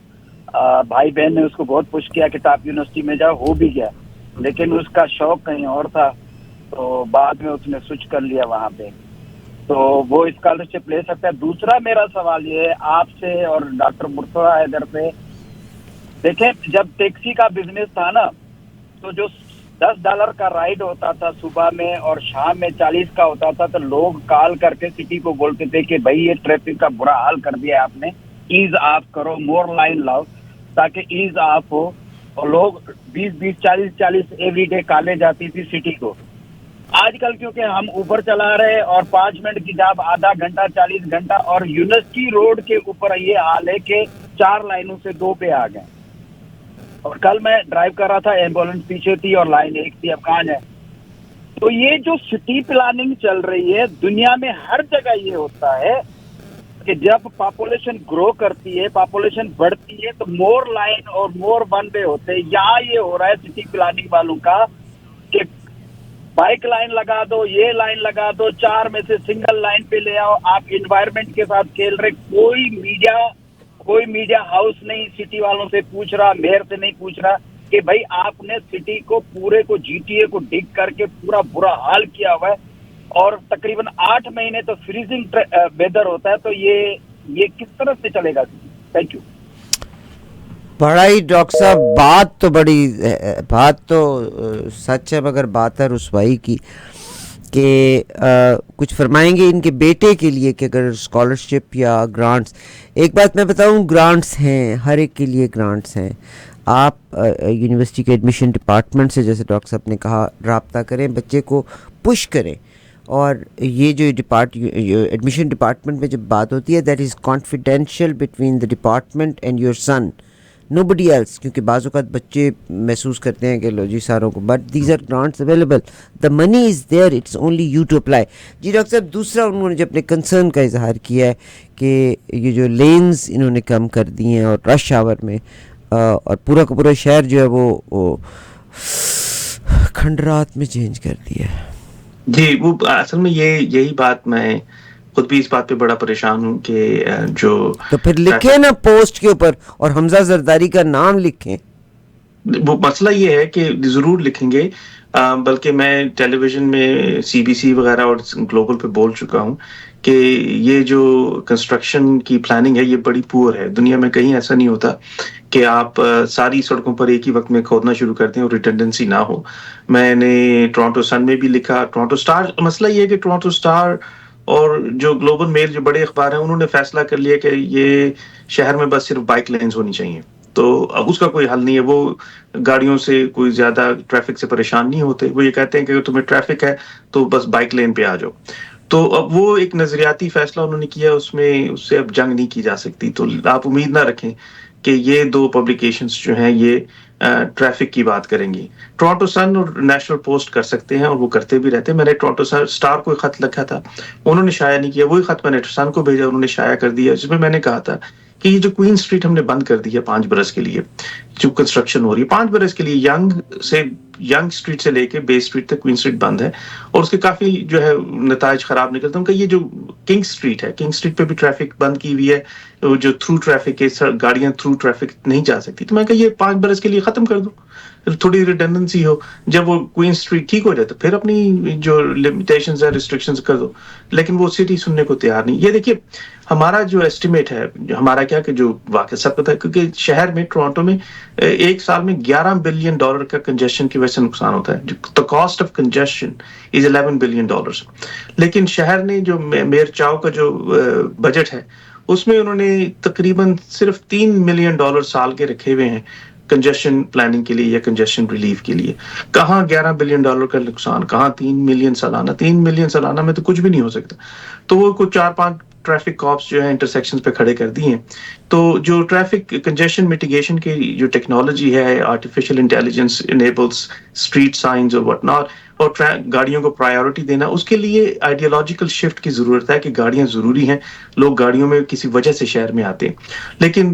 [SPEAKER 4] بھائی بہن نے اس کو بہت پش کیا کہ آپ یونیورسٹی میں جاؤ, ہو بھی گیا, لیکن اس کا شوق کہیں اور تھا, تو بعد میں اس نے سوئچ کر لیا وہاں پہ. تو وہ اسکالرشپ لے سکتا ہے. دوسرا میرا سوال یہ ہے آپ سے اور ڈاکٹر مرتضیٰ حیدر سے. دیکھیں, جب ٹیکسی کا بزنس تھا نا, تو جو $10 کا رائڈ ہوتا تھا صبح میں اور شام میں 40 کا ہوتا تھا, تو لوگ کال کر کے سٹی کو بولتے تھے کہ بھائی یہ ٹریفک کا برا حال کر دیا آپ نے, ایز آف کرو, مور لائن لاؤ تاکہ ایز آف ہو. اور لوگ 20-40 ایوری ڈے کالے جاتی تھی سٹی کو. آج کل کیونکہ ہم اوپر چلا رہے اور 5 منٹ کی جاب آدھا گھنٹہ 40 گھنٹہ, اور یونیورسٹی روڈ کے اوپر یہ حال ہے کہ 4 لائنوں سے 2 پہ آ گئے. اور کل میں ڈرائیو کر رہا تھا, ایمبولینس پیچھے تھی اور لائن 1 تھی, اب کہاں جائے. تو یہ جو سٹی پلاننگ چل رہی ہے دنیا میں ہر جگہ یہ ہوتا ہے कि जब पॉपुलेशन ग्रो करती है, पॉपुलेशन बढ़ती है, तो मोर लाइन और मोर वन वे होते हैं. यहाँ ये हो रहा है सिटी प्लानिंग वालों का कि बाइक लाइन लगा दो, ये लाइन लगा दो, 4 में से सिंगल लाइन पे ले आओ. आप इन्वायरमेंट के साथ खेल रहे. कोई मीडिया हाउस नहीं सिटी वालों से पूछ रहा, मेयर से नहीं पूछ रहा कि भाई आपने सिटी को पूरे को जीटीए को डिग करके पूरा बुरा हाल किया हुआ है, और तकरीबन 8 महीने तो फ्रीजिंग वेदर होता है. तो ये किस तरह से चलेगा? Thank you.
[SPEAKER 1] बड़ा ही डॉक्टर साहब बात तो सच है, मगर बात है रुसवाई की कि कुछ फरमाएंगे इनके बेटे के लिए कि अगर स्कॉलरशिप या ग्रांट्स. एक बात मैं बताऊं, ग्रांट्स हैं, हर एक के लिए ग्रांट्स हैं. आप यूनिवर्सिटी के एडमिशन डिपार्टमेंट से, जैसे डॉक्टर साहब ने कहा, रब्ता करें, बच्चे को पुश करें. और ये जो एडमिशन डिपार्टमेंट में जब बात होती है, that is confidential between the department and your son, nobody else, क्योंकि बाज़ औक़ात बच्चे महसूस करते हैं कि लो जी सारों को, but these are grants available, the money is there, it's only you to apply. जी डॉक्टर साहब, दूसरा उन्होंने जो अपने कंसर्न का इजहार किया है कि ये जो लेन्स इन्होंने कम कर दी हैं और रश आवर में, और पूरा का पूरा शहर जो है वो खंडरात में चेंज कर दिया है.
[SPEAKER 2] जी, वो असल में यही बात, मैं खुद भी इस बात पे बड़ा परेशान हूँ कि जो
[SPEAKER 1] तो फिर लिखें ना पोस्ट के ऊपर और हमजा जरदारी का नाम लिखें.
[SPEAKER 2] वो मसला ये है कि ज़रूर लिखेंगे, बल्कि मैं टेलीविज़न में सीबीसी वगैरह और ग्लोबल पे बोल चुका हूँ कि ये जो कंस्ट्रक्शन की प्लानिंग है ये बड़ी पुअर है. दुनिया में कहीं ऐसा नहीं होता कि आप सारी सड़कों पर एक ही वक्त में खोदना शुरू करते हैं और रिटेंडेंसी ना हो. मैंने टोरंटो सन में भी लिखा, टोरंटो स्टार. मसला ये है कि टोरंटो स्टार और जो ग्लोबल मेल, जो बड़े अखबार हैं, उन्होंने फैसला कर लिया कि ये शहर में बस सिर्फ बाइक लेन्स होनी चाहिए. तो अब उसका कोई हल नहीं है. वो गाड़ियों से कोई ज़्यादा ट्रैफिक से परेशान नहीं होते. वो ये कहते हैं कि अगर तुम्हें ट्रैफिक है तो बस बाइक लेन पे आ जाओ. तो अब वो एक नज़रियाती फैसला उन्होंने किया, उससे अब जंग नहीं की जा सकती. तो आप उम्मीद ना रखें कि ये 2 पब्लिकेशंस जो हैं ये ट्रैफिक की बात करेंगी. टोरंटो सन और नेशनल पोस्ट कर सकते हैं, और वो करते भी रहते हैं. मैंने टोरंटो स्टार को एक खत लिखा था, उन्होंने शाया नहीं किया. वही खत मैंने सन को भेजा, उन्होंने शाया कर दिया, जिसमें मैंने कहा था कि ये जो क्वीन स्ट्रीट हमने बंद कर दी है 5 बरस के लिए, जो कंस्ट्रक्शन हो रही है 5 बरस के लिए, यंग स्ट्रीट से लेके बे स्ट्रीट तक क्वीन स्ट्रीट बंद है, और उसके काफी जो है नताइज खराब निकलते हैं. उनका ये जो किंग स्ट्रीट है, किंग स्ट्रीट पे भी ट्रैफिक बंद की हुई है, जो थ्रू ट्रैफिक है, गाड़ियां थ्रू ट्रैफिक नहीं जा सकती. तो मैं कहा ये 5 बरस के लिए खत्म कर दो, थोड़ी रिडंडेंसी हो. जब वो क्वीन स्ट्रीट ठीक हो जाए तो फिर अपनी जो लिमिटेशंस है, रिस्ट्रिक्शंस कर दो. लेकिन वो सिटी सुनने को तैयार नहीं. ये देखिए, हमारा जो एस्टिमेट है, हमारा क्या कि जो वाकई सब पता है, क्योंकि शहर में, टोरंटो में एक साल में $11 बिलियन का कंजेशन की वजह से नुकसान होता है. The cost of congestion is $11 billion. लेकिन शहर ने जो मेयर चाओ का जो बजट है, उसमें उन्होंने तकरीबन सिर्फ $3 मिलियन साल के रखे हुए हैं कंजेशन प्लानिंग के लिए या कंजेशन रिलीफ के लिए. कहाँ $11 बिलियन का नुकसान, कहाँ 3 मिलियन सालाना. 3 मिलियन सालाना में तो कुछ भी नहीं हो सकता. तो वो कुछ 4-5 ट्रैफिक कॉप्स जो है इंटरसेक्शंस पे खड़े कर दिए हैं. तो जो ट्रैफिक कंजेशन मिटिगेशन की जो टेक्नोलॉजी है, artificial intelligence enables street science और व्हाट नॉट, और गाड़ियों को प्रायोरिटी देना, उसके लिए आइडियोलॉजिकल शिफ्ट की ज़रूरत है कि गाड़ियां ज़रूरी हैं. लोग गाड़ियों में किसी वजह से शहर में आते हैं. लेकिन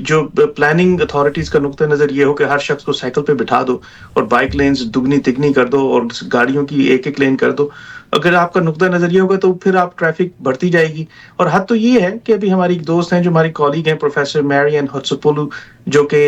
[SPEAKER 2] जो प्लानिंग अथॉरिटीज़ का नुक्ता नज़र ये हो कि हर शख्स को साइकिल पे बिठा दो और बाइक लेन्स दुगनी तिगनी कर दो और गाड़ियों की एक लेन कर दो. अगर आपका नुक्ता नज़र ये होगा तो फिर आप ट्रैफिक बढ़ती जाएगी. और हद तो ये है कि अभी हमारी एक दोस्त हैं, जो हमारी कॉलीग हैं, प्रोफेसर मैरियन हट्सोपोलू, जो कि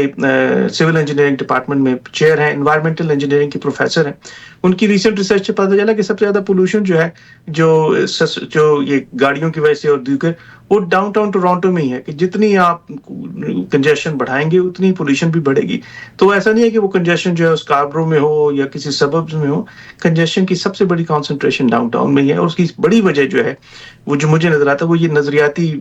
[SPEAKER 2] सिविल इंजीनियरिंग डिपार्टमेंट में चेयर हैं, एनवायरमेंटल इंजीनियरिंग की प्रोफेसर हैं. उनकी रिसेंट रिसर्च से पता चला कि सबसे ज़्यादा पोल्यूशन जो है, जो ये गाड़ियों की वजह से और दीगर, वो डाउनटाउन टोरंटो में ही है. कि जितनी आप कंजेशन बढ़ाएंगे उतनी पोल्यूशन भी बढ़ेगी. तो ऐसा नहीं है कि वो कंजेशन जो है स्कार्बरो में हो या किसी सबब्स में हो. कंजेशन की सबसे बड़ी कॉन्सेंट्रेशन डाउनटाउन में ही है. और उसकी बड़ी वजह जो है, वो जो मुझे नजर आता है, वो ये नजरियाती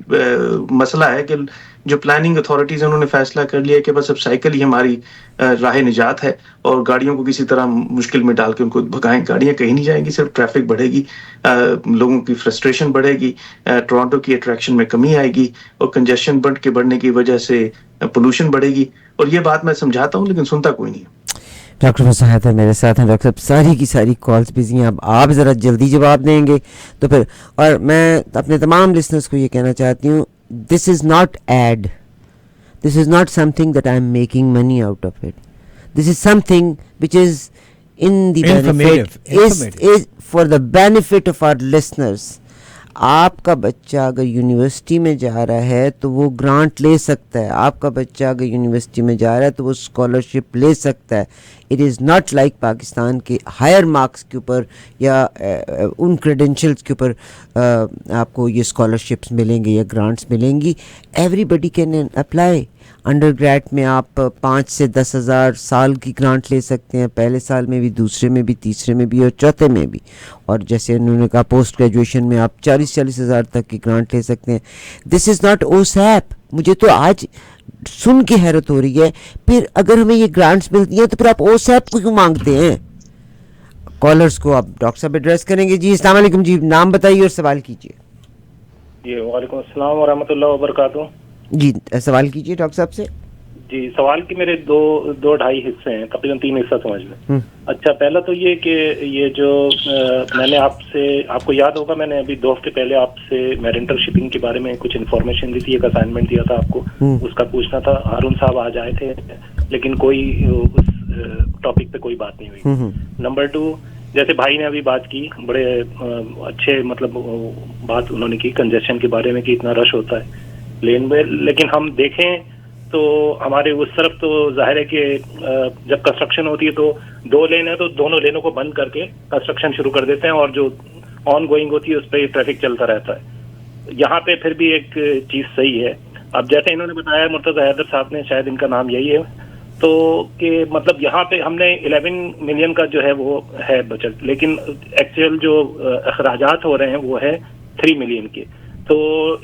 [SPEAKER 2] मसला है कि जो प्लानिंग अथॉरिटीज है, उन्होंने फैसला कर लिया कि बस अब साइकिल ही हमारी राह निजात है, और गाड़ियों को किसी तरह मुश्किल में डाल के उनको भगाएं. गाड़ियां कहीं नहीं जाएंगी, सिर्फ ट्रैफिक बढ़ेगी, लोगों की फ्रस्ट्रेशन बढ़ेगी, टोरंटो की अट्रैक्शन में कमी आएगी, और कंजेशन बढ़ने की वजह से पोल्यूशन बढ़ेगी. और ये बात मैं समझाता हूँ, लेकिन सुनता कोई नहीं.
[SPEAKER 1] डॉक्टर मुसाहत है मेरे साथ हैं. डॉक्टर साहब सारी की सारी कॉल्स बिजी हैं. अब आप ज़रा जल्दी जवाब देंगे तो फिर, और मैं अपने तमाम लिसनर्स को ये कहना चाहती हूँ, this is not ad, this is not something that I am making money out of it. This is something which is in the benefit is for the benefit of our listeners. आपका बच्चा अगर university में जा रहा है तो वो grant ले सकता है. आपका बच्चा अगर यूनिवर्सिटी में जा रहा है तो वो स्कॉलरशिप ले सकता है. It is not like Pakistan के हायर मार्क्स के ऊपर या उन क्रेडेंशियल्स के ऊपर आपको ये स्कॉलरशिप्स मिलेंगे या ग्रांट्स मिलेंगी. Everybody can apply. Under grade में आप 5 से 10 हज़ार साल की ग्रांट ले सकते हैं, पहले साल में भी, दूसरे में भी, तीसरे में भी और चौथे में भी. और जैसे उन्होंने कहा पोस्ट ग्रेजुएशन में आप 40-40 हज़ार तक की ग्रांट ले सकते हैं. This is not OSAP. मुझे तो आज सुन के हैरत हो रही है. फिर अगर हमें ये ग्रांट्स मिलती हैं तो फिर आप ओसैप को क्यों मांगते हैं? कॉलर्स को आप डॉक्टर साहब एड्रेस करेंगे. जी अस्सलाम वालेकुम जी, नाम बताइए और सवाल कीजिए.
[SPEAKER 5] जी वालेकुम अस्सलाम व रहमतुल्लाहि व बरकातुहू.
[SPEAKER 1] जी सवाल कीजिए डॉक्टर साहब से.
[SPEAKER 5] जी सवाल के मेरे दो ढाई हिस्से हैं, तकरीबन 3 हिस्सा समझ लें. अच्छा, पहला तो ये कि ये जो मैंने आपको याद होगा, मैंने अभी 2 हफ्ते पहले आपसे मेरेंटल शिपिंग के बारे में कुछ इन्फॉर्मेशन दी थी, एक असाइनमेंट दिया था आपको. उसका पूछना था. हारून साहब आज आए थे लेकिन कोई उस टॉपिक पे कोई बात नहीं हुई. नंबर 2, जैसे भाई ने अभी बात की, बड़े अच्छे मतलब बात उन्होंने की कंजेशन के बारे में कि इतना रश होता है लेन में. लेकिन हम देखें तो हमारे उस तरफ तो जाहिर है कि जब कंस्ट्रक्शन होती है तो 2 लेन है तो दोनों लेनों को बंद करके कंस्ट्रक्शन शुरू कर देते हैं और जो ऑन गोइंग होती है उस पर ट्रैफिक चलता रहता है. यहाँ पे फिर भी एक चीज़ सही है. अब जैसे इन्होंने बताया, मुर्तज़ा हैदर साहब ने, शायद इनका नाम यही है, तो कि मतलब यहाँ पे हमने 11 मिलियन का जो है वो है बचत, लेकिन एक्चुअल जो अखराजात हो रहे हैं वो है 3 मिलियन के. तो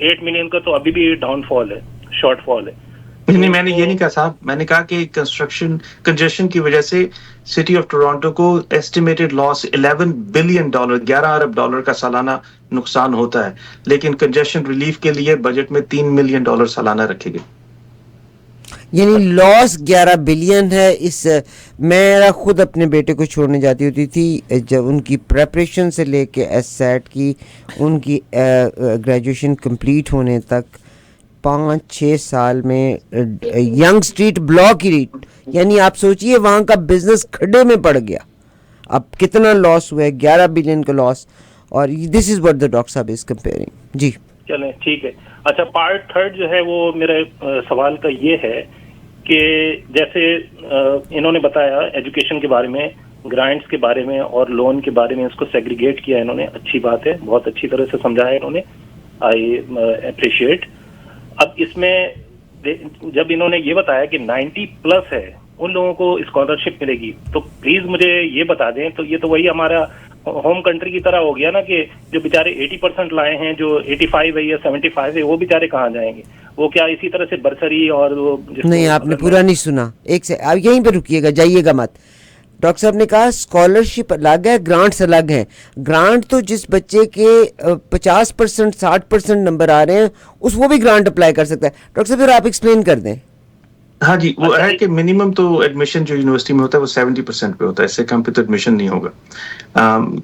[SPEAKER 5] 8 मिलियन का तो अभी भी डाउनफॉल है, शॉर्टफॉल है.
[SPEAKER 2] नहीं, मैंने ये नहीं कहा साहब. मैंने कहा कि कंजेशन की वजह से सिटी ऑफ टोरंटो को एस्टिमेटेड लॉस $11 बिलियन, $11 अरब का सालाना नुकसान होता है, लेकिन कंजेशन रिलीफ के लिए बजट में $3 मिलियन सालाना रखे गए.
[SPEAKER 1] यानी लॉस 11 बिलियन है. इस मेरा खुद अपने बेटे को छोड़ने जाती होती थी, जब उनकी प्रेपरेशन से लेके एसएट की उनकी ग्रेजुएशन कंप्लीट होने तक 5-6 साल में यंग स्ट्रीट ब्लॉक ही, यानी आप सोचिए वहाँ का बिजनेस खड्डे में पड़ गया. अब कितना लॉस हुआ है, 11 बिलियन का लॉस. और this is what the doctor साहब इज कंपेयरिंग. जी
[SPEAKER 5] चलें, ठीक है. अच्छा, पार्ट 3 जो है वो मेरे सवाल का ये है कि जैसे इन्होंने बताया एजुकेशन के बारे में, ग्रांट्स के बारे में और लोन के बारे में, इसको सेग्रीगेट किया इन्होंने. अच्छी बात है, बहुत अच्छी तरह से समझाया इन्होंने, आई अप्रिशिएट. अब इसमें जब इन्होंने ये बताया कि 90+ है उन लोगों को स्कॉलरशिप मिलेगी, तो प्लीज मुझे ये बता दें. तो ये तो वही हमारा होम कंट्री की तरह हो गया ना, कि जो बेचारे 80% लाए हैं, जो 85 है या 75 है, वो बेचारे कहाँ जाएंगे? वो क्या इसी तरह से बरसरी और वो
[SPEAKER 1] नहीं, आपने पूरा नहीं सुना. एक से आप यहीं पे रुकिएगा, जाइएगा मत. डॉक्टर साहब ने कहा स्कॉलरशिप अलग है, ग्रांट्स अलग हैं. ग्रांट तो जिस बच्चे के 50% 60% नंबर आ रहे हैं वो भी ग्रांट अप्लाई कर सकता है. डॉक्टर साहब फिर आप एक्सप्लेन कर दें.
[SPEAKER 2] हाँ जी, वो है कि मिनिमम तो एडमिशन जो यूनिवर्सिटी में होता है वो 70% पे होता है. इससे कम पे तो एडमिशन नहीं होगा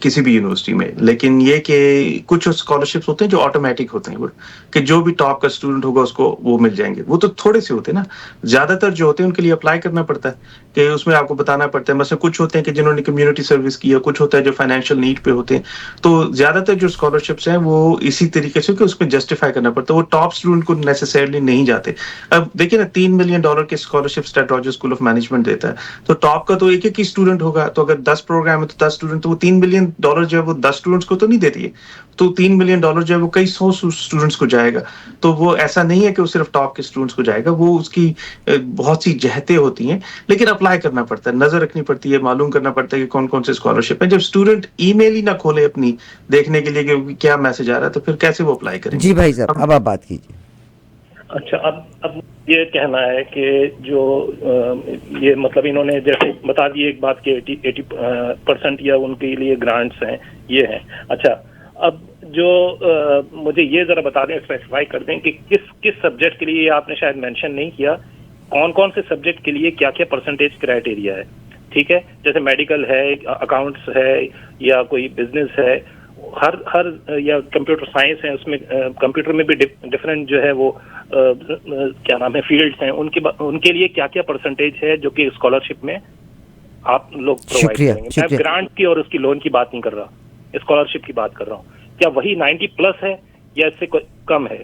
[SPEAKER 2] किसी भी यूनिवर्सिटी में. लेकिन ये कि कुछ स्कॉलरशिप्स होते हैं जो ऑटोमेटिक होते हैं, वो कि जो भी टॉप का स्टूडेंट होगा उसको वो मिल जाएंगे. वो तो थोड़े से होते हैं ना. ज्यादातर जो होते हैं उनके लिए अप्लाई करना पड़ता है, कि उसमें आपको बताना पड़ता है. मतलब कुछ होते हैं कि जिन्होंने कम्युनिटी सर्विस की है, कुछ होता है जो फाइनेंशियल नीड पे होते हैं. तो ज्यादातर जो स्कॉलरशिप्स हैं वो इसी तरीके से कि उसमें जस्टिफाई करना पड़ता है. वो टॉप स्टूडेंट को नेसेसरली नहीं जाते. अब देखिए ना, $3 मिलियन की scholarship state Roger school of management देता है, तो टॉप का तो एक ही स्टूडेंट होगा. तो अगर 10 प्रोग्राम है तो 10 स्टूडेंट, तो वो $3 मिलियन जो है वो 10 स्टूडेंट्स को तो नहीं देती है. तो $3 मिलियन जो है वो कई 100 स्टूडेंट्स को जाएगा. तो वो ऐसा नहीं है कि वो सिर्फ टॉप के स्टूडेंट्स को जाएगा. वो उसकी बहुत सी जहतें होती हैं, लेकिन अप्लाई करना पड़ता है, नजर रखनी पड़ती है, मालूम करना पड़ता है कि कौन कौन से स्कॉलरशिप है. जब स्टूडेंट ईमेल ही ना खोले अपनी देखने के लिए कि क्या मैसेज आ रहा है, तो फिर कैसे वो अप्लाई करेंगे? जी
[SPEAKER 1] भाई साहब, अब आप बात कीजिए.
[SPEAKER 5] अच्छा, अब ये कहना है कि जो ये मतलब इन्होंने जैसे बता दी एक बात कि 80% या उनके लिए ग्रांट्स हैं, ये हैं. अच्छा, अब जो मुझे ये जरा बता दें, स्पेसिफाई कर दें कि किस सब्जेक्ट के लिए, आपने शायद मेंशन नहीं किया, कौन कौन से सब्जेक्ट के लिए क्या क्या परसेंटेज क्राइटेरिया है. ٹھیک ہے, جیسے میڈیکل ہے, اکاؤنٹس ہے, یا کوئی بزنس ہے, ہر یا کمپیوٹر سائنس ہے, اس میں کمپیوٹر میں بھی ڈفرینٹ جو ہے وہ کیا نام ہے فیلڈس ہیں, ان کے لیے کیا کیا پرسنٹیج ہے جو کہ اسکالرشپ میں آپ لوگ پرووائڈ کریں گے. میں گرانٹ کی اور اس کی لون کی بات نہیں کر رہا, اسکالرشپ کی بات کر رہا ہوں. کیا وہی 90+ ہے یا اس سے کم ہے,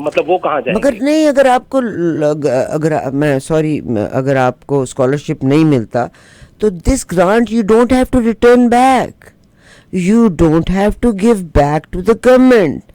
[SPEAKER 5] مطلب وہ کہاں جائیں گے؟
[SPEAKER 1] مگر نہیں, اگر آپ کو اگر آپ کو اسکالرشپ نہیں ملتا تو this grant you don't have to return back, you don't have to give back to the government,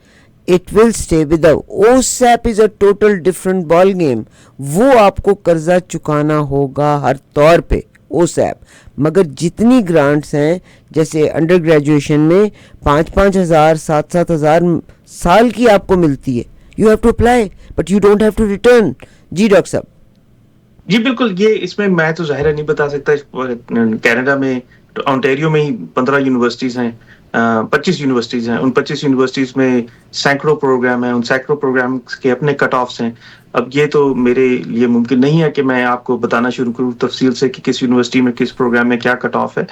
[SPEAKER 1] it will stay with the OSAP is a total different ball game. وہ آپ کو قرضہ چکانا ہوگا ہر طور پہ OSAP. مگر جتنی گرانٹس ہیں جیسے انڈر گریجویشن میں 5,000 7,000 سال کی آپ کو ملتی ہے, you have to apply but you don't have to return. جی ڈاکٹر صاحب.
[SPEAKER 2] جی بالکل, یہ اس میں میں تو ظاہر نہیں بتا سکتا. کینیڈا میں آنٹیریو میں ہی 15 یونیورسٹیز ہیں, 25 یونیورسٹیز ہیں. ان 25 یونیورسٹیز میں سینکڑوں پروگرام ہیں, ان سینکڑوں پروگرام کے اپنے کٹ آفس ہیں. اب یہ تو میرے لیے ممکن نہیں ہے کہ میں آپ کو بتانا شروع کروں تفصیل سے کہ کس یونیورسٹی میں کس پروگرام میں کیا کٹ آف ہے.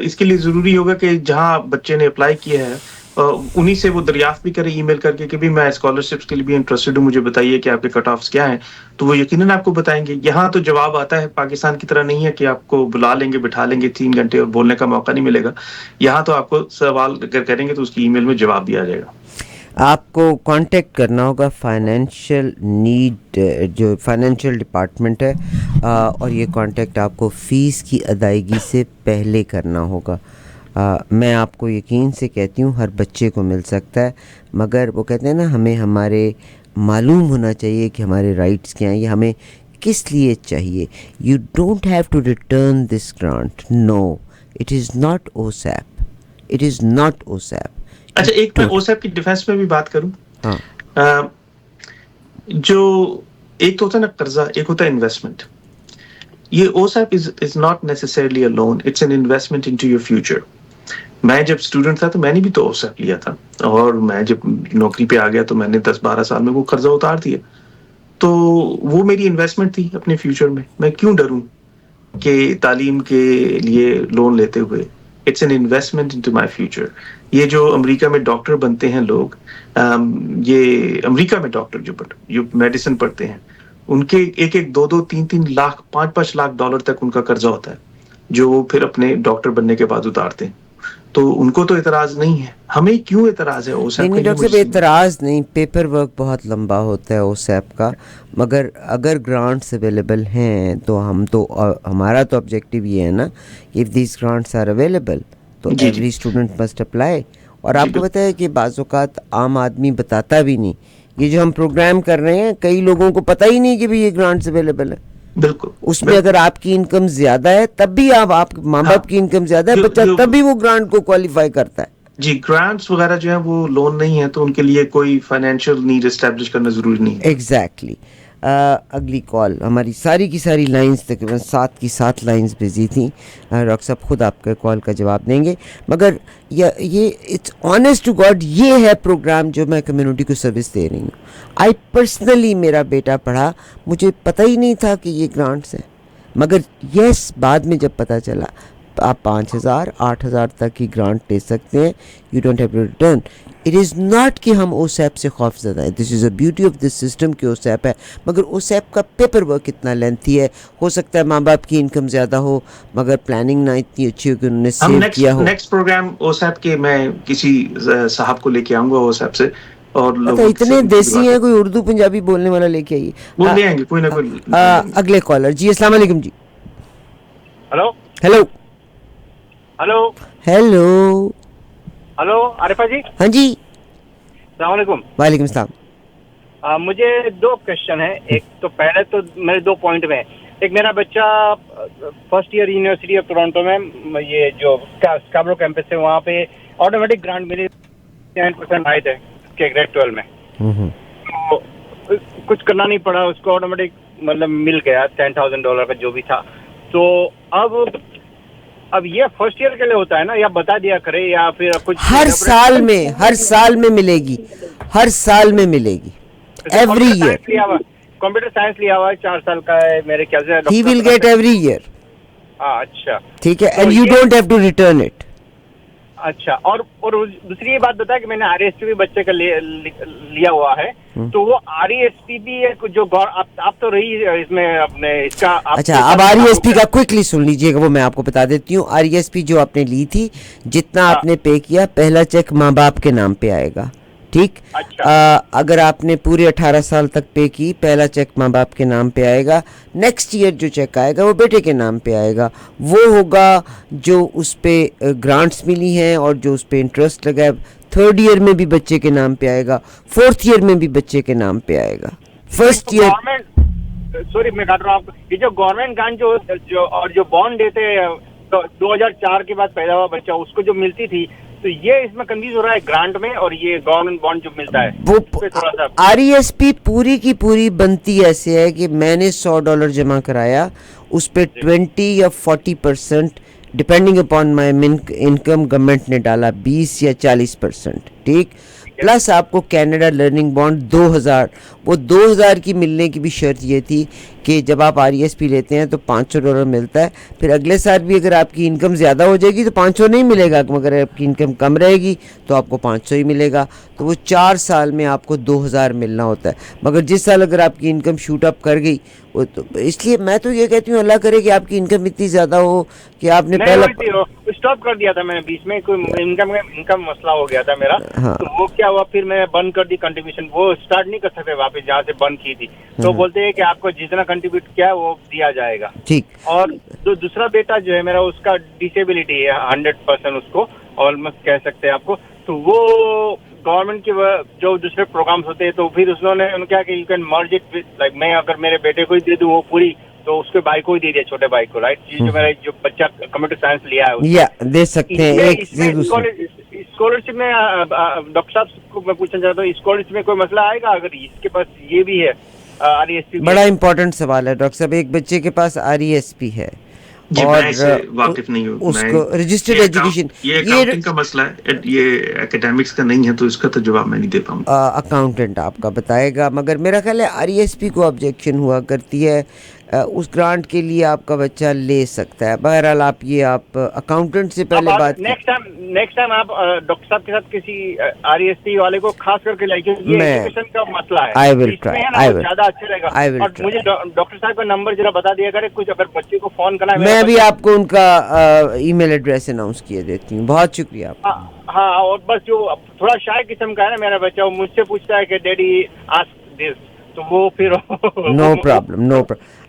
[SPEAKER 2] اس کے لیے ضروری ہوگا کہ جہاں بچے نے اپلائی کیا ہے انہی سے وہ دریافت بھی کرے ای میل کر کے کہ بھی میں اسکالرشپس کے لیے بھی انٹرسٹڈ ہوں, مجھے بتائیے کہ آپ کے کٹ آفس کیا ہیں. تو وہ یقیناً آپ کو بتائیں گے. یہاں تو جواب آتا ہے, پاکستان کی طرح نہیں ہے کہ آپ کو بلا لیں گے, بٹھا لیں گے 3 گھنٹے اور بولنے کا موقع نہیں ملے گا. یہاں تو آپ کو سوال اگر کریں گے تو اس کی ای میل میں جواب بھی آ جائے گا.
[SPEAKER 1] آپ کو کانٹیکٹ کرنا ہوگا فائنینشیل نیڈ جو فائنینشیل ڈپارٹمنٹ ہے, اور یہ کانٹیکٹ آپ کو فیس کی ادائیگی سے پہلے کرنا ہوگا. میں آپ کو یقین سے کہتی ہوں ہر بچے کو مل سکتا ہے, مگر وہ کہتے ہیں نا ہمیں ہمارے معلوم ہونا چاہیے کہ ہمارے رائٹس کیا ہیں, یہ ہمیں کس لیے چاہیے. You don't have to return this grant, no it is not OSAP, it is not OSAP.
[SPEAKER 2] اچھا, ایک میں OSAP کی ڈیفینس میں بھی بات کروں.
[SPEAKER 1] ہاں,
[SPEAKER 2] جو ایک تو ہوتا ہے نا قرضہ, ایک ہوتا ہے انویسٹمنٹ. یہ OSAP is not necessarily a loan, it's an investment into your future. میں جب اسٹوڈنٹ تھا تو میں نے بھی تو OSAP لیا تھا, اور میں جب نوکری پہ آ گیا تو میں نے 10-12 سال میں وہ قرضہ اتار دیا. تو وہ میری انویسٹمنٹ تھی اپنے فیوچر میں. میں کیوں ڈروں کہ تعلیم کے لیے لون لیتے ہوئے. It's an investment into my future. یہ جو امریکہ میں ڈاکٹر بنتے ہیں لوگ, یہ امریکہ میں ڈاکٹر جو میڈیسن پڑھتے ہیں, ان کے 1-1 2-2 3-3 لاکھ 5-5 لاکھ ڈالر تک ان کا قرضہ ہوتا ہے, جو وہ پھر اپنے ڈاکٹر بننے کے بعد اتارتے ہیں. تو ان کو تو اعتراض نہیں ہے, ہمیں کیوں اعتراض ہے؟
[SPEAKER 1] نہیں ڈاکٹر صاحب اعتراض نہیں, پیپر ورک بہت لمبا ہوتا ہے OSAP کا, مگر اگر گرانٹس اویلیبل ہیں تو ہمارا تو آبجیکٹیو یہ ہے نا, if these grants are available تو ایوری اسٹوڈنٹ مسٹ اپلائی. اور آپ کو پتہ ہے کہ بعض اوقات عام آدمی بتاتا بھی نہیں, یہ جو ہم پروگرام کر رہے ہیں کئی لوگوں کو پتہ ہی نہیں کہ بھی یہ گرانٹس اویلیبل ہے.
[SPEAKER 2] بالکل,
[SPEAKER 1] اس میں اگر آپ کی انکم زیادہ ہے تب بھی آپ ماں باپ کی انکم زیادہ ہے, بچہ تب بھی وہ گرانٹ کو کوالیفائی کرتا ہے.
[SPEAKER 2] جی, گرانٹس وغیرہ جو ہیں وہ لون نہیں ہے, تو ان کے لیے کوئی فائنینشیل نیڈ اسٹیبلش کرنا ضروری نہیں ہے.
[SPEAKER 1] ایگزیکٹلی. اگلی کال, ہماری ساری کی ساری لائنز تقریباً 7 کی 7 لائنز بزی تھیں. ڈاکٹر صاحب خود آپ کے کال کا جواب دیں گے, مگر یہ اٹس آنیسٹ ٹو گاڈ یہ ہے پروگرام جو میں کمیونٹی کو سروس دے رہی ہوں. آئی پرسنلی, میرا بیٹا پڑھا, مجھے پتہ ہی نہیں تھا کہ یہ گرانٹس ہیں, مگر یس بعد میں جب پتہ چلا آپ 5,000 8,000 تک کی گرانٹ لے سکتے ہیں, you don't have to return. It is not کہ ہم OSAP سے خوف زدہ ہیں, this is a beauty of this system کہ OSAP ہے, مگر OSAP کا پیپر ورک اتنا لینتھی ہے. ہو سکتا ہے ماں باپ کی انکم زیادہ ہو مگر پلاننگ نہ اتنی اچھی ہو کہ انہوں نے سیو کیا ہو.
[SPEAKER 2] نیکسٹ پروگرام OSAP کے میں کسی صاحب کو لے کے آؤں گا OSAP سے, اور
[SPEAKER 1] اتنے دیسی ہیں, کوئی اردو پنجابی بولنے والا لے کے آئیے,
[SPEAKER 2] وہ لے آئیں گے کوئی نہ کوئی.
[SPEAKER 1] اگلے کالر. جی السلام علیکم. جی
[SPEAKER 6] hello
[SPEAKER 1] hello
[SPEAKER 6] hello
[SPEAKER 1] hello
[SPEAKER 6] hello Arifa ji.
[SPEAKER 1] ہاں جی
[SPEAKER 6] السلام علیکم.
[SPEAKER 1] وعلیکم السلام.
[SPEAKER 6] مجھے 2 کوشچن ہیں. ایک تو پہلے تو میرے 2 پوائنٹ میں, ایک میرا بچہ first year University of Toronto میں, یہ جو اسکابرو کیمپس ہے وہاں پہ آٹومیٹک گرانٹ ملی 10% آئے تھے اس کے گریڈ 12 میں. تو کچھ کرنا نہیں پڑا, اس کو آٹومیٹک مطلب مل گیا $10,000 کا جو بھی تھا. تو اب یہ فرسٹ ایئر کے لیے ہوتا ہے نا, یا بتا دیا کرے یا پھر کچھ
[SPEAKER 1] ہر سال میں ملے گی, ہر سال میں ملے گی, ایوری ایئر.
[SPEAKER 6] کمپیوٹر سائنس لیا ہوا ہے, 4 سال کا ہے میرے خیال سے.
[SPEAKER 1] He will get every year.
[SPEAKER 6] हाँ, अच्छा
[SPEAKER 1] ठीक है,
[SPEAKER 6] तो
[SPEAKER 1] एंड यू
[SPEAKER 6] ये-
[SPEAKER 1] don't have to return it.
[SPEAKER 6] अच्छा, और दूसरी ये बात बताया कि मैंने RESP भी बच्चे का लिया हुआ है, तो वो RESP भी एक जो आप तो रही इसमें अपने इसका
[SPEAKER 1] अच्छा, अब RESP का क्विकली सुन लीजिएगा, वो मैं आपको बता देती हूँ. RESP जो आपने ली थी, जितना
[SPEAKER 6] हाँ.
[SPEAKER 1] आपने पे किया, पहला चेक माँ बाप के नाम पे आएगा. ठीक.
[SPEAKER 6] अच्छा.
[SPEAKER 1] अगर आपने पूरे 18 साल तक पे की, पहला चेक माँ बाप के नाम पे आएगा. नेक्स्ट ईयर जो चेक आएगा वो बेटे के नाम पे आएगा. वो होगा जो उस पे ग्रांट्स मिली हैं और जो उस पे इंटरेस्ट लगा है. थर्ड ईयर में भी बच्चे के नाम पे आएगा, फोर्थ ईयर में भी बच्चे के नाम पे आएगा. फर्स्ट ईयर,
[SPEAKER 6] सॉरी मैं काट रहा हूँ आपको, ये जो गवर्नमेंट ग्रांट जो और जो बॉन्ड देते हैं, तो 2004 के बाद पैदा हुआ बच्चा उसको जो मिलती थी, तो ये इसमें कंफ्यूज हो रहा है ग्रांट में और ये गवर्नमेंट बॉन्ड जो मिलता है
[SPEAKER 1] वो
[SPEAKER 6] इस पे थोड़ा सा.
[SPEAKER 1] RESP पूरी की पूरी बनती ऐसे है कि मैंने $100 जमा कराया, उस पे 20 या 40% depending upon my income government ने डाला 20 या 40%. ठीक. प्लस आपको कनाडा लर्निंग बॉन्ड 2000, वो 2000 की मिलने की भी शर्त ये थी कि जब आप RESP लेते हैं तो $500 मिलता है. फिर अगले साल भी अगर आपकी इनकम ज़्यादा हो जाएगी तो 500 नहीं मिलेगा, मगर आपकी इनकम कम रहेगी तो आपको 500 ही मिलेगा. तो वो 4 साल में आपको 2000 मिलना होता है. मगर जिस साल अगर आपकी इनकम शूट अप कर गई, वो तो इसलिए मैं तो ये कहती हूँ अल्लाह करे कि आपकी इनकम इतनी ज़्यादा हो कि आपने पहला
[SPEAKER 6] स्टॉप कर दिया था मैंने बीच में, कोई इनकम मसला हो गया था मेरा.
[SPEAKER 1] हाँ.
[SPEAKER 6] तो वो क्या हुआ, फिर मैंने बंद कर दी कंट्रीब्यूशन, वो स्टार्ट नहीं कर सकते वापस जहाँ से बंद की थी. तो बोलते हैं कि आपको जितना कंट्रीब्यूट किया है वो दिया जाएगा.
[SPEAKER 1] ठीक.
[SPEAKER 6] और जो दूसरा बेटा जो है मेरा, उसका डिसेबिलिटी है 100%, उसको ऑलमोस्ट कह सकते हैं आपको. तो वो गवर्नमेंट के जो दूसरे प्रोग्राम्स होते हैं, तो फिर उन्होंने क्या कि you can merge it with, like मैं अगर मेरे बेटे को ही दे दूं वो पूरी, तो उसके भाई को ही दे दिया, छोटे भाई को, राइट. जो मेरा जो बच्चा कंप्यूटर साइंस लिया है
[SPEAKER 1] या दे सकते हैं एक से दूसरे.
[SPEAKER 6] स्कॉलरशिप में डॉक्टर साहब को मैं पूछना चाहता हूँ, स्कॉलरशिप में कोई मसला आएगा अगर इसके पास ये भी है RESP?
[SPEAKER 1] बड़ा इंपॉर्टेंट सवाल है डॉक्टर साहब. एक बच्चे के पास RESP है
[SPEAKER 2] जी,
[SPEAKER 1] और
[SPEAKER 2] मैं इससे वाकिफ नहीं हूँ.
[SPEAKER 1] उसको रजिस्टर्ड एजुकेशन,
[SPEAKER 2] ये अकाउंटिंग का मसला है, ये एकेडमिक्स का नहीं है, तो इसका तो जवाब मैं नहीं दे पाऊंगा.
[SPEAKER 1] अकाउंटेंट आपका बताएगा. मगर मेरा ख्याल है RESP को ऑब्जेक्शन हुआ करती है. उस ग्रांट के लिए आपका बच्चा ले सकता है. बहरहाल आप अकाउंटेंट से पहले बात.
[SPEAKER 6] नेक्स्ट टाइम आप डॉक्टर साहब के साथ किसी RESP वाले को खास करके लाइए, ये एजुकेशन का मसला है.
[SPEAKER 1] I will try.
[SPEAKER 6] ज्यादा अच्छा रहेगा. और मुझे डॉक्टर साहब का नंबर जरा बता दिया करें, कुछ अगर बच्चे को फोन करना है.
[SPEAKER 1] मैं भी आपको उनका ईमेल एड्रेस अनाउंस किए देती हूँ. बहुत शुक्रिया.
[SPEAKER 6] हाँ, और बस जो थोड़ा शाय किस्म का है ना मेरा बच्चा, वो मुझसे पूछता है कि डैडी आस्क दिस, तो वो फिर
[SPEAKER 1] नो प्रॉब्लम.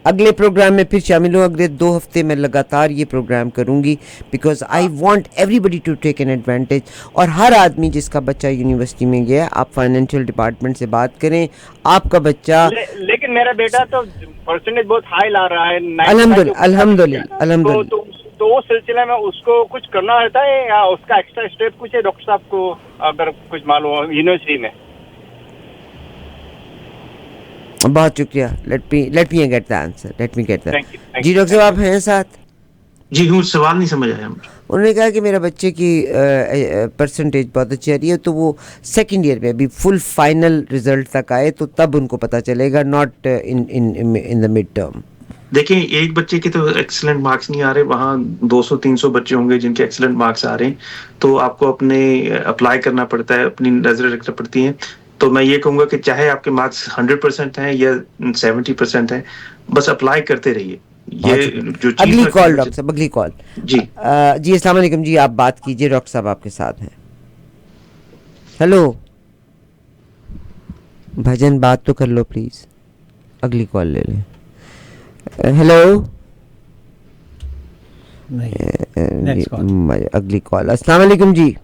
[SPEAKER 1] अगले प्रोग्राम में फिर शामिल हूँ. अगले 2 हफ्ते में लगातार ये प्रोग्राम करूँगी, because I want everybody to take an advantage. और हर आदमी जिसका बच्चा यूनिवर्सिटी में गया, आप फाइनेंशियल डिपार्टमेंट से बात करें. आपका बच्चा
[SPEAKER 6] लेकिन मेरा बेटा तो परसेंटेज बहुत हाई ला रहा है.
[SPEAKER 1] अल्हम्दुलिल्लाह.
[SPEAKER 6] तो वो सिलसिले में उसको कुछ करना रहता है या उसका एक्स्ट्रा स्टेप कुछ है डॉक्टर साहब को, अगर कुछ मालूम हो यूनिवर्सिटी में?
[SPEAKER 1] बहुत शुक्रिया. Let me get the answer. जी डॉक्टर साहब आप हैं साथ?
[SPEAKER 2] जी हूँ. सवाल नहीं समझ आया मुझे.
[SPEAKER 1] उन्होंने कहा कि मेरा बच्चे की परसेंटेज बहुत अच्छी आ रही है, तो वो सेकंड ईयर में अभी फुल फाइनल रिजल्ट तक आए तो तब उनको पता चलेगा, not in the mid term.
[SPEAKER 2] देखिए, एक बच्चे के तो एक्सीलेंट मार्क्स नहीं आ रहे, वहाँ 200-300 बच्चे होंगे जिनके एक्सीलेंट मार्क्स आ रहे हैं, तो आपको अपने अप्लाई करना पड़ता है, अपनी नजरें रखनी पड़ती हैं. तो मैं ये कहूँगा कि चाहे आपके मार्क्स 100% हैं या 70% हैं, बस अप्लाई करते रहिए. ये जो
[SPEAKER 1] अगली कॉल डॉक्टर साहब, अगली कॉल.
[SPEAKER 2] जी
[SPEAKER 1] जी अस्सलाम वालेकुम जी, आप बात कीजिए. डॉक्टर साहब आपके साथ हैं. हेलो भजन, बात तो कर लो प्लीज. अगली कॉल ले लें. हेलो. अगली कॉल. अस्सलाम वालेकुम जी.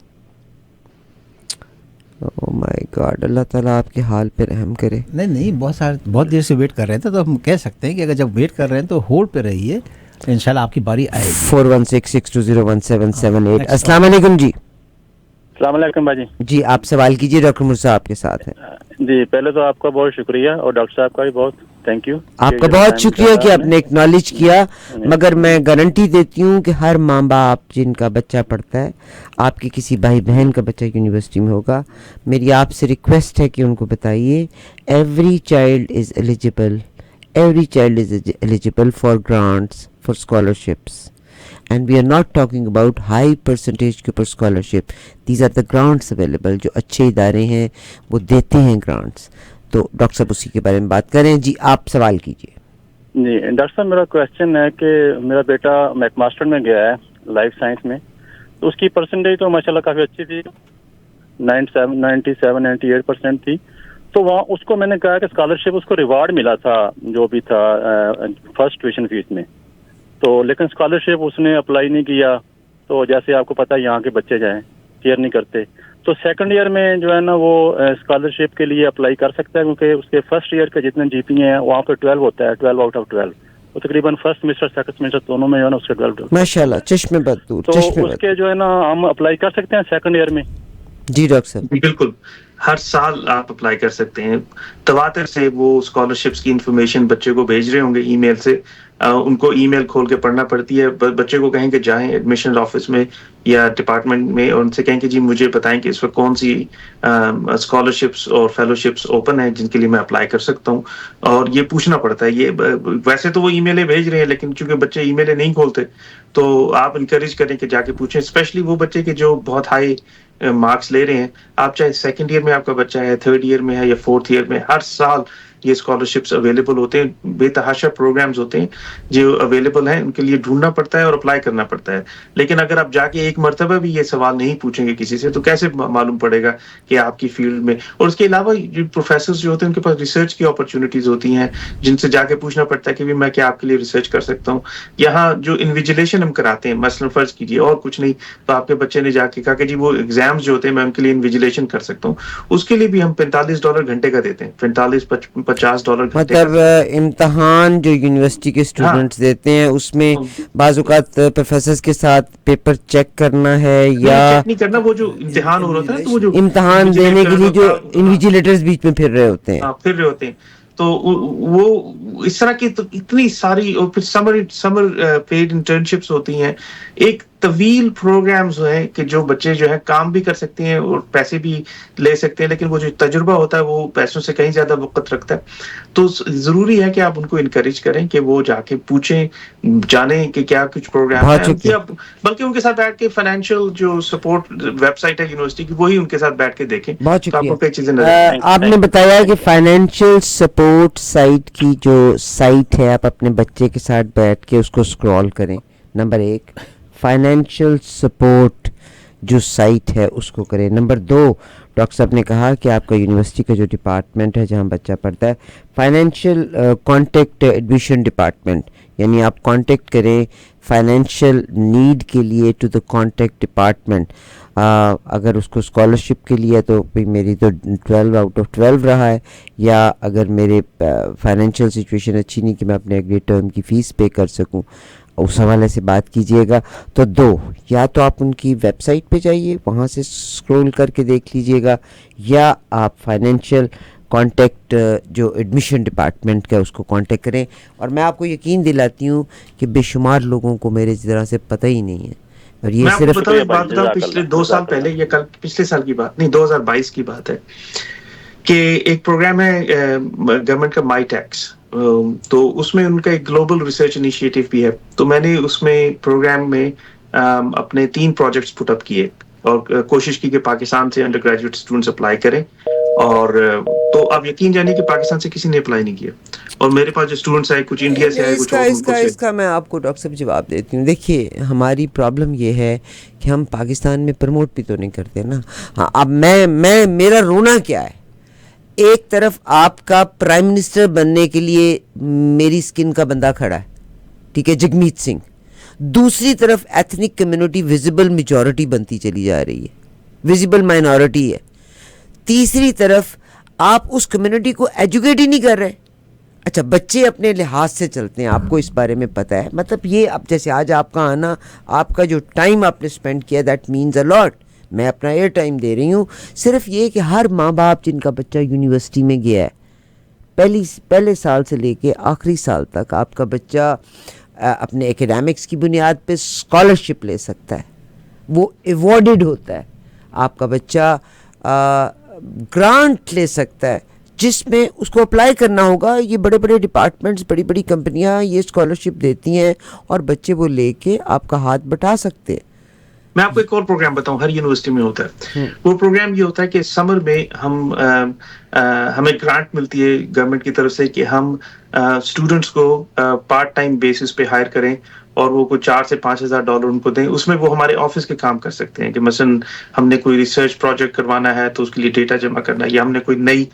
[SPEAKER 1] ओह माय गॉड, अल्लाह ताला आपके हाल पे रहम करे.
[SPEAKER 3] नहीं, बहुत देर से वेट कर रहे थे, तो हम कह सकते हैं कि अगर जब वेट कर रहे हैं तो होल्ड पे रहिए, इंशाल्लाह आपकी बारी आएगी. 4166201778. अस्सलाम वालेकुम जी.
[SPEAKER 7] अस्सलाम वालेकुम बाजी.
[SPEAKER 1] जी आप सवाल कीजिए, डॉक्टर मुर्सा आपके साथ हैं.
[SPEAKER 7] जी पहले तो आपका बहुत शुक्रिया और डॉक्टर साहब का भी बहुत थैंक यू.
[SPEAKER 1] आपका बहुत शुक्रिया कि आपने एक्नॉलेज किया. मगर मैं गारंटी देती हूँ कि हर माँ बाप जिनका बच्चा पढ़ता है, आपके किसी भाई बहन का बच्चा यूनिवर्सिटी में होगा, मेरी आपसे रिक्वेस्ट है कि उनको बताइए every child is eligible for grants, for scholarships. and we are not talking about high percentage के ऊपर scholarship. These are the grants available. जो अच्छे इदारे हैं वो देते हैं grants. तो डॉक्टर साहब उसी के बारे में बात करें. जी आप सवाल कीजिए.
[SPEAKER 7] जी डॉक्टर साहब, मेरा क्वेश्चन है कि मेरा बेटा मैकमास्टर में गया है लाइफ साइंस में, तो उसकी परसेंटेज तो माशाल्लाह काफ़ी अच्छी थी, 97-98% थी. तो वहाँ उसको मैंने कहा कि स्कॉलरशिप उसको रिवार्ड मिला था जो भी था फर्स्ट ट्यूशन फीस में, तो लेकिन स्कॉलरशिप उसने अप्लाई नहीं किया. तो जैसे आपको पता है यहाँ के बच्चे जो हैं केयर नहीं करते, तो सेकंड ईयर में जो है ना वो स्कॉलरशिप के लिए अप्लाई कर सकता है, क्योंकि उसके फर्स्ट ईयर के जितने GPA हैं वहाँ पे 12 होता है, 12 आउट ऑफ 12. तो तकरीबन फर्स्ट सेमेस्टर सेकंड सेमेस्टर दोनों में जो है ना उसके 12
[SPEAKER 1] माशाल्लाह चश्मे बदूर.
[SPEAKER 7] तो उसके जो है ना हम अप्लाई कर सकते हैं सेकंड ईयर में.
[SPEAKER 1] जी डॉक्टर साहब.
[SPEAKER 2] बिल्कुल, हर साल आप अप्लाई कर सकते हैं. तवातर से वो स्कॉलरशिप्स की इंफॉर्मेशन बच्चे को भेज रहे होंगे ईमेल से. उनको ईमेल खोल के पढ़ना पड़ती है. बच्चे को कहें कि जाएं एडमिशन ऑफिस में या डिपार्टमेंट में और उनसे कहें कि जी मुझे बताएं कि इस वक्त कौन सी स्कॉलरशिप्स और फेलोशिप्स ओपन है जिनके लिए मैं अप्लाई कर सकता हूं. और ये पूछना पड़ता है. ये वैसे तो वो ईमेलें भेज रहे हैं, लेकिन चूंकि बच्चे ईमेलें नहीं खोलते तो आप इनकरेज करें कि जाके पूछें. स्पेशली वो बच्चे के जो बहुत हाई मार्क्स ले रहे हैं. आप चाहे सेकंड ईयर में आपका बच्चा है, थर्ड ईयर में है या फोर्थ ईयर में, हर साल ये स्कॉलरशिप्स अवेलेबल होते हैं. बेतहाशा प्रोग्राम्स होते हैं जो अवेलेबल हैं, उनके लिए ढूंढना पड़ता है और अप्लाई करना पड़ता है. लेकिन अगर आप जाके एक मरतबा भी ये सवाल नहीं पूछेंगे किसी से तो कैसे मालूम पड़ेगा कि आपकी फील्ड में. और उसके अलावा जो प्रोफेसर्स जो होते हैं उनके पास रिसर्च की अपॉर्चुनिटीज होती हैं जिनसे जाके पूछना पड़ता है कि मैं क्या आपके लिए रिसर्च कर सकता हूँ. यहाँ जो इन्विजिलेशन हम कराते हैं, मसलन फर्ज कीजिए और कुछ नहीं तो आपके बच्चे ने जाके कहा कि जी वो एग्जाम्स जो होते हैं मैं उनके लिए इन्विजिलेशन कर सकता हूँ, उसके लिए भी हम $45 घंटे का देते हैं. $45-50
[SPEAKER 1] मतलब इम्तहान जो यूनिवर्सिटी के स्टूडेंट्स देते हैं उसमें बाज़ औक़ात प्रोफेसर्स के साथ पेपर चेक करना है या
[SPEAKER 2] चेक नहीं करना. वो जो इम्तिहान हो रहा था तो वो जो
[SPEAKER 1] इम्तहान देने के लिए जो इन्विजिलेटर्स बीच में फिर रहे होते हैं.
[SPEAKER 2] फिर रहे होते हैं. तो वो इस तरह की तो इतनी सारी. और फिर समर पेड इंटर्नशिप्स होती हैं. एक तवील प्रोग्राम्स हैं कि जो बच्चे जो है काम भी कर सकते हैं और पैसे भी ले सकते हैं, लेकिन वो जो तजुर्बा होता है वो पैसों से कहीं ज्यादा वक्त रखता है. तो जरूरी है कि आप उनको इनकरेज करें कि वो जाके पूछें, जाने कि क्या कुछ प्रोग्राम है, बल्कि उनके साथ बैठ के फाइनेंशियल जो सपोर्ट वेबसाइट है यूनिवर्सिटी की वही उनके साथ बैठ के देखें. तो आपको कई चीजें नजर.
[SPEAKER 1] आपने बताया कि फाइनेंशियल सपोर्ट साइट की जो साइट है आप अपने बच्चे के साथ बैठ के उसको स्क्रॉल करें. नंबर 1 फाइनेंशियल सपोर्ट जो साइट है उसको करें. नंबर 2 डॉक्टर साहब ने कहा कि आपका यूनिवर्सिटी का जो डिपार्टमेंट है जहाँ बच्चा पढ़ता है फाइनेंशियल कॉन्टेक्ट एडमिशन डिपार्टमेंट, यानी आप कांटेक्ट करें फाइनेंशियल नीड के लिए टू द कांटेक्ट डिपार्टमेंट. अगर उसको स्कॉलरशिप के लिए तो भाई मेरी तो 12 आउट ऑफ 12 रहा है, या अगर मेरे फाइनेंशियल सिचुएशन अच्छी नहीं कि मैं अपने अगले टर्म की फ़ीस पे कर सकूं, उस हवाले से बात कीजिएगा. तो 2 या तो आप उनकी वेबसाइट पे जाइए वहाँ से स्क्रॉल करके देख लीजिएगा, या आप फाइनेंशियल कांटेक्ट जो एडमिशन डिपार्टमेंट का उसको कांटेक्ट करें. और मैं आपको यकीन दिलाती हूँ कि बेशुमार लोगों को मेरे तरह से पता ही नहीं है. और ये सिर्फ
[SPEAKER 2] बात पिछले 2 साल पहले या कल पिछले साल की बात नहीं 2022 की बात है कि एक प्रोग्राम है गवर्नमेंट का माई टैक्स. तो उसमें उनका एक ग्लोबल रिसर्च इनिशिएटिव भी है. तो मैंने उसमें प्रोग्राम में अपने 3 प्रोजेक्ट्स पुट अप किए और कोशिश की कि पाकिस्तान से अंडर ग्रेजुएट स्टूडेंट्स अप्लाई करें. और तो आप यकीन जानिए कि पाकिस्तान से किसी ने अप्लाई नहीं किया. और मेरे पास जो स्टूडेंट्स आए कुछ इंडिया से आए, कुछ
[SPEAKER 1] इसका मैं आपको डॉक्टर साहब जवाब देती हूँ. देखिए हमारी प्रॉब्लम ये है कि हम पाकिस्तान में प्रमोट भी तो नहीं करते ना. हाँ, अब मैं मेरा रोना क्या है, एक तरफ आपका प्राइम मिनिस्टर बनने के लिए मेरी स्किन का बंदा खड़ा है, ठीक है, जगमीत सिंह. दूसरी तरफ एथनिक कम्युनिटी विजिबल मेजॉरिटी बनती चली जा रही है, विजिबल माइनॉरिटी है. तीसरी तरफ आप उस कम्युनिटी को एजुकेट ही नहीं कर रहे. अच्छा, बच्चे अपने लिहाज से चलते हैं, आपको इस बारे में पता है. मतलब ये अब जैसे आज आपका आना, आपका जो टाइम आपने स्पेंड किया, दैट मीन्स अ लॉट. मैं अपना एयर टाइम दे रही हूँ. सिर्फ ये कि हर माँ बाप जिनका बच्चा यूनिवर्सिटी में गया है, पहले साल से लेके आखिरी साल तक आपका बच्चा अपने एकेडमिक्स की बुनियाद पे स्कॉलरशिप ले सकता है, वो अवॉर्डेड होता है. आपका बच्चा ग्रांट ले सकता है جس میں اس کو اپلائی کرنا ہوگا. یہ بڑے بڑے ڈپارٹمنٹس, بڑی بڑی کمپنیاں یہ اسکالرشپ دیتی ہیں اور بچے وہ لے کے آپ کا ہاتھ بٹا سکتے ہیں.
[SPEAKER 2] میں آپ کو ایک اور پروگرام بتاؤں, ہر یونیورسٹی میں ہوتا ہے. وہ پروگرام یہ ہوتا ہے کہ سمر میں ہمیں گرانٹ ملتی ہے گورنمنٹ کی طرف سے کہ ہم اسٹوڈنٹس کو پارٹ ٹائم بیسس پہ ہائر کریں اور وہ کوئی $4,000 سے $5,000 ان کو دیں. اس میں وہ ہمارے آفس کے کام کر سکتے ہیں کہ مثلاً ہم نے کوئی ریسرچ پروجیکٹ کروانا ہے تو اس کے لیے ڈیٹا جمع کرنا ہے, یا ہم نے کوئی نئی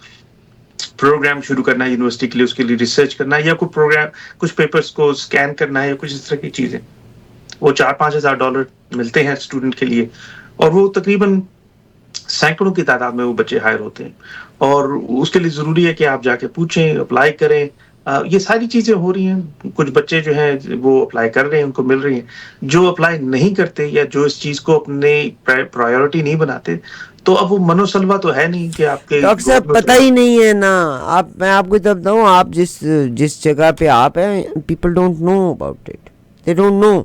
[SPEAKER 2] پروگرام شروع کرنا ہے یونیورسٹی کے لیے, اس کے لیے ریسرچ کرنا ہے, یا کوئی پروگرام کچھ پیپرز کو اسکین کرنا ہے, یا کچھ اس طرح کی چیزیں. وہ $4,000-5,000 ملتے ہیں اسٹوڈنٹ کے لیے, اور وہ تقریباً سینکڑوں کی تعداد میں وہ بچے ہائر ہوتے ہیں. اور اس کے لیے ضروری ہے کہ آپ جا کے پوچھیں, اپلائی کریں. یہ ساری چیزیں ہو رہی ہیں. کچھ بچے جو ہیں وہ اپلائی کر رہے ہیں, ان کو مل رہی ہیں. جو اپلائی نہیں کرتے یا جو اس چیز کو اپنے پرائیورٹی نہیں بناتے, تو اب وہ منوسلوا تو ہے نہیں کہ آپ کے
[SPEAKER 1] ڈاکٹر صاحب پتہ ہی نہیں ہے نا. میں آپ کو جب بتاؤں, آپ جس جگہ پہ آپ ہیں, people don't know about it, they don't know.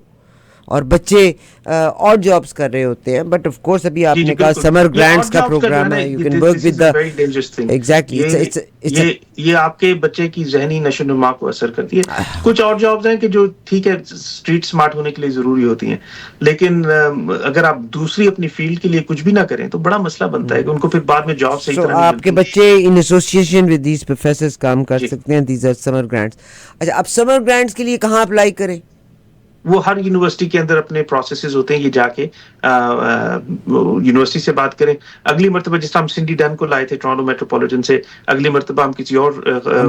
[SPEAKER 1] اور بچے اور جابس کر رہے ہوتے ہیں, بٹ آف کورس ابھی آپ نے کہا سمر گرانٹس کا پروگرام ہے, you can work with the exactly.
[SPEAKER 2] یہ آپ کے بچے کی ذہنی نشو و نما کو اثر کرتی ہے. کچھ اور جابس ہیں کہ جو ٹھیک ہے اسٹریٹ اسمارٹ ہونے کے لیے ضروری ہوتی ہیں, لیکن اگر آپ دوسری اپنی فیلڈ کے لیے کچھ بھی نہ کریں تو بڑا مسئلہ بنتا ہے کہ ان کو پھر بعد میں جاب صحیح طرح
[SPEAKER 1] آپ کے بچے in association with these professors کام کر سکتے ہیں. These are summer grants. اچھا, اب سمر گرانٹس کے لیے کہاں اپلائی کریں؟
[SPEAKER 2] وہ ہر یونیورسٹی کے اندر اپنے پروسیسز ہوتے ہیں. یہ جا کے یونیورسٹی سے بات کریں. اگلی مرتبہ جس طرح ہم سنڈی ڈن کو لائے تھے ٹورانٹو میٹروپولیٹن سے, اگلی مرتبہ ہم کسی اور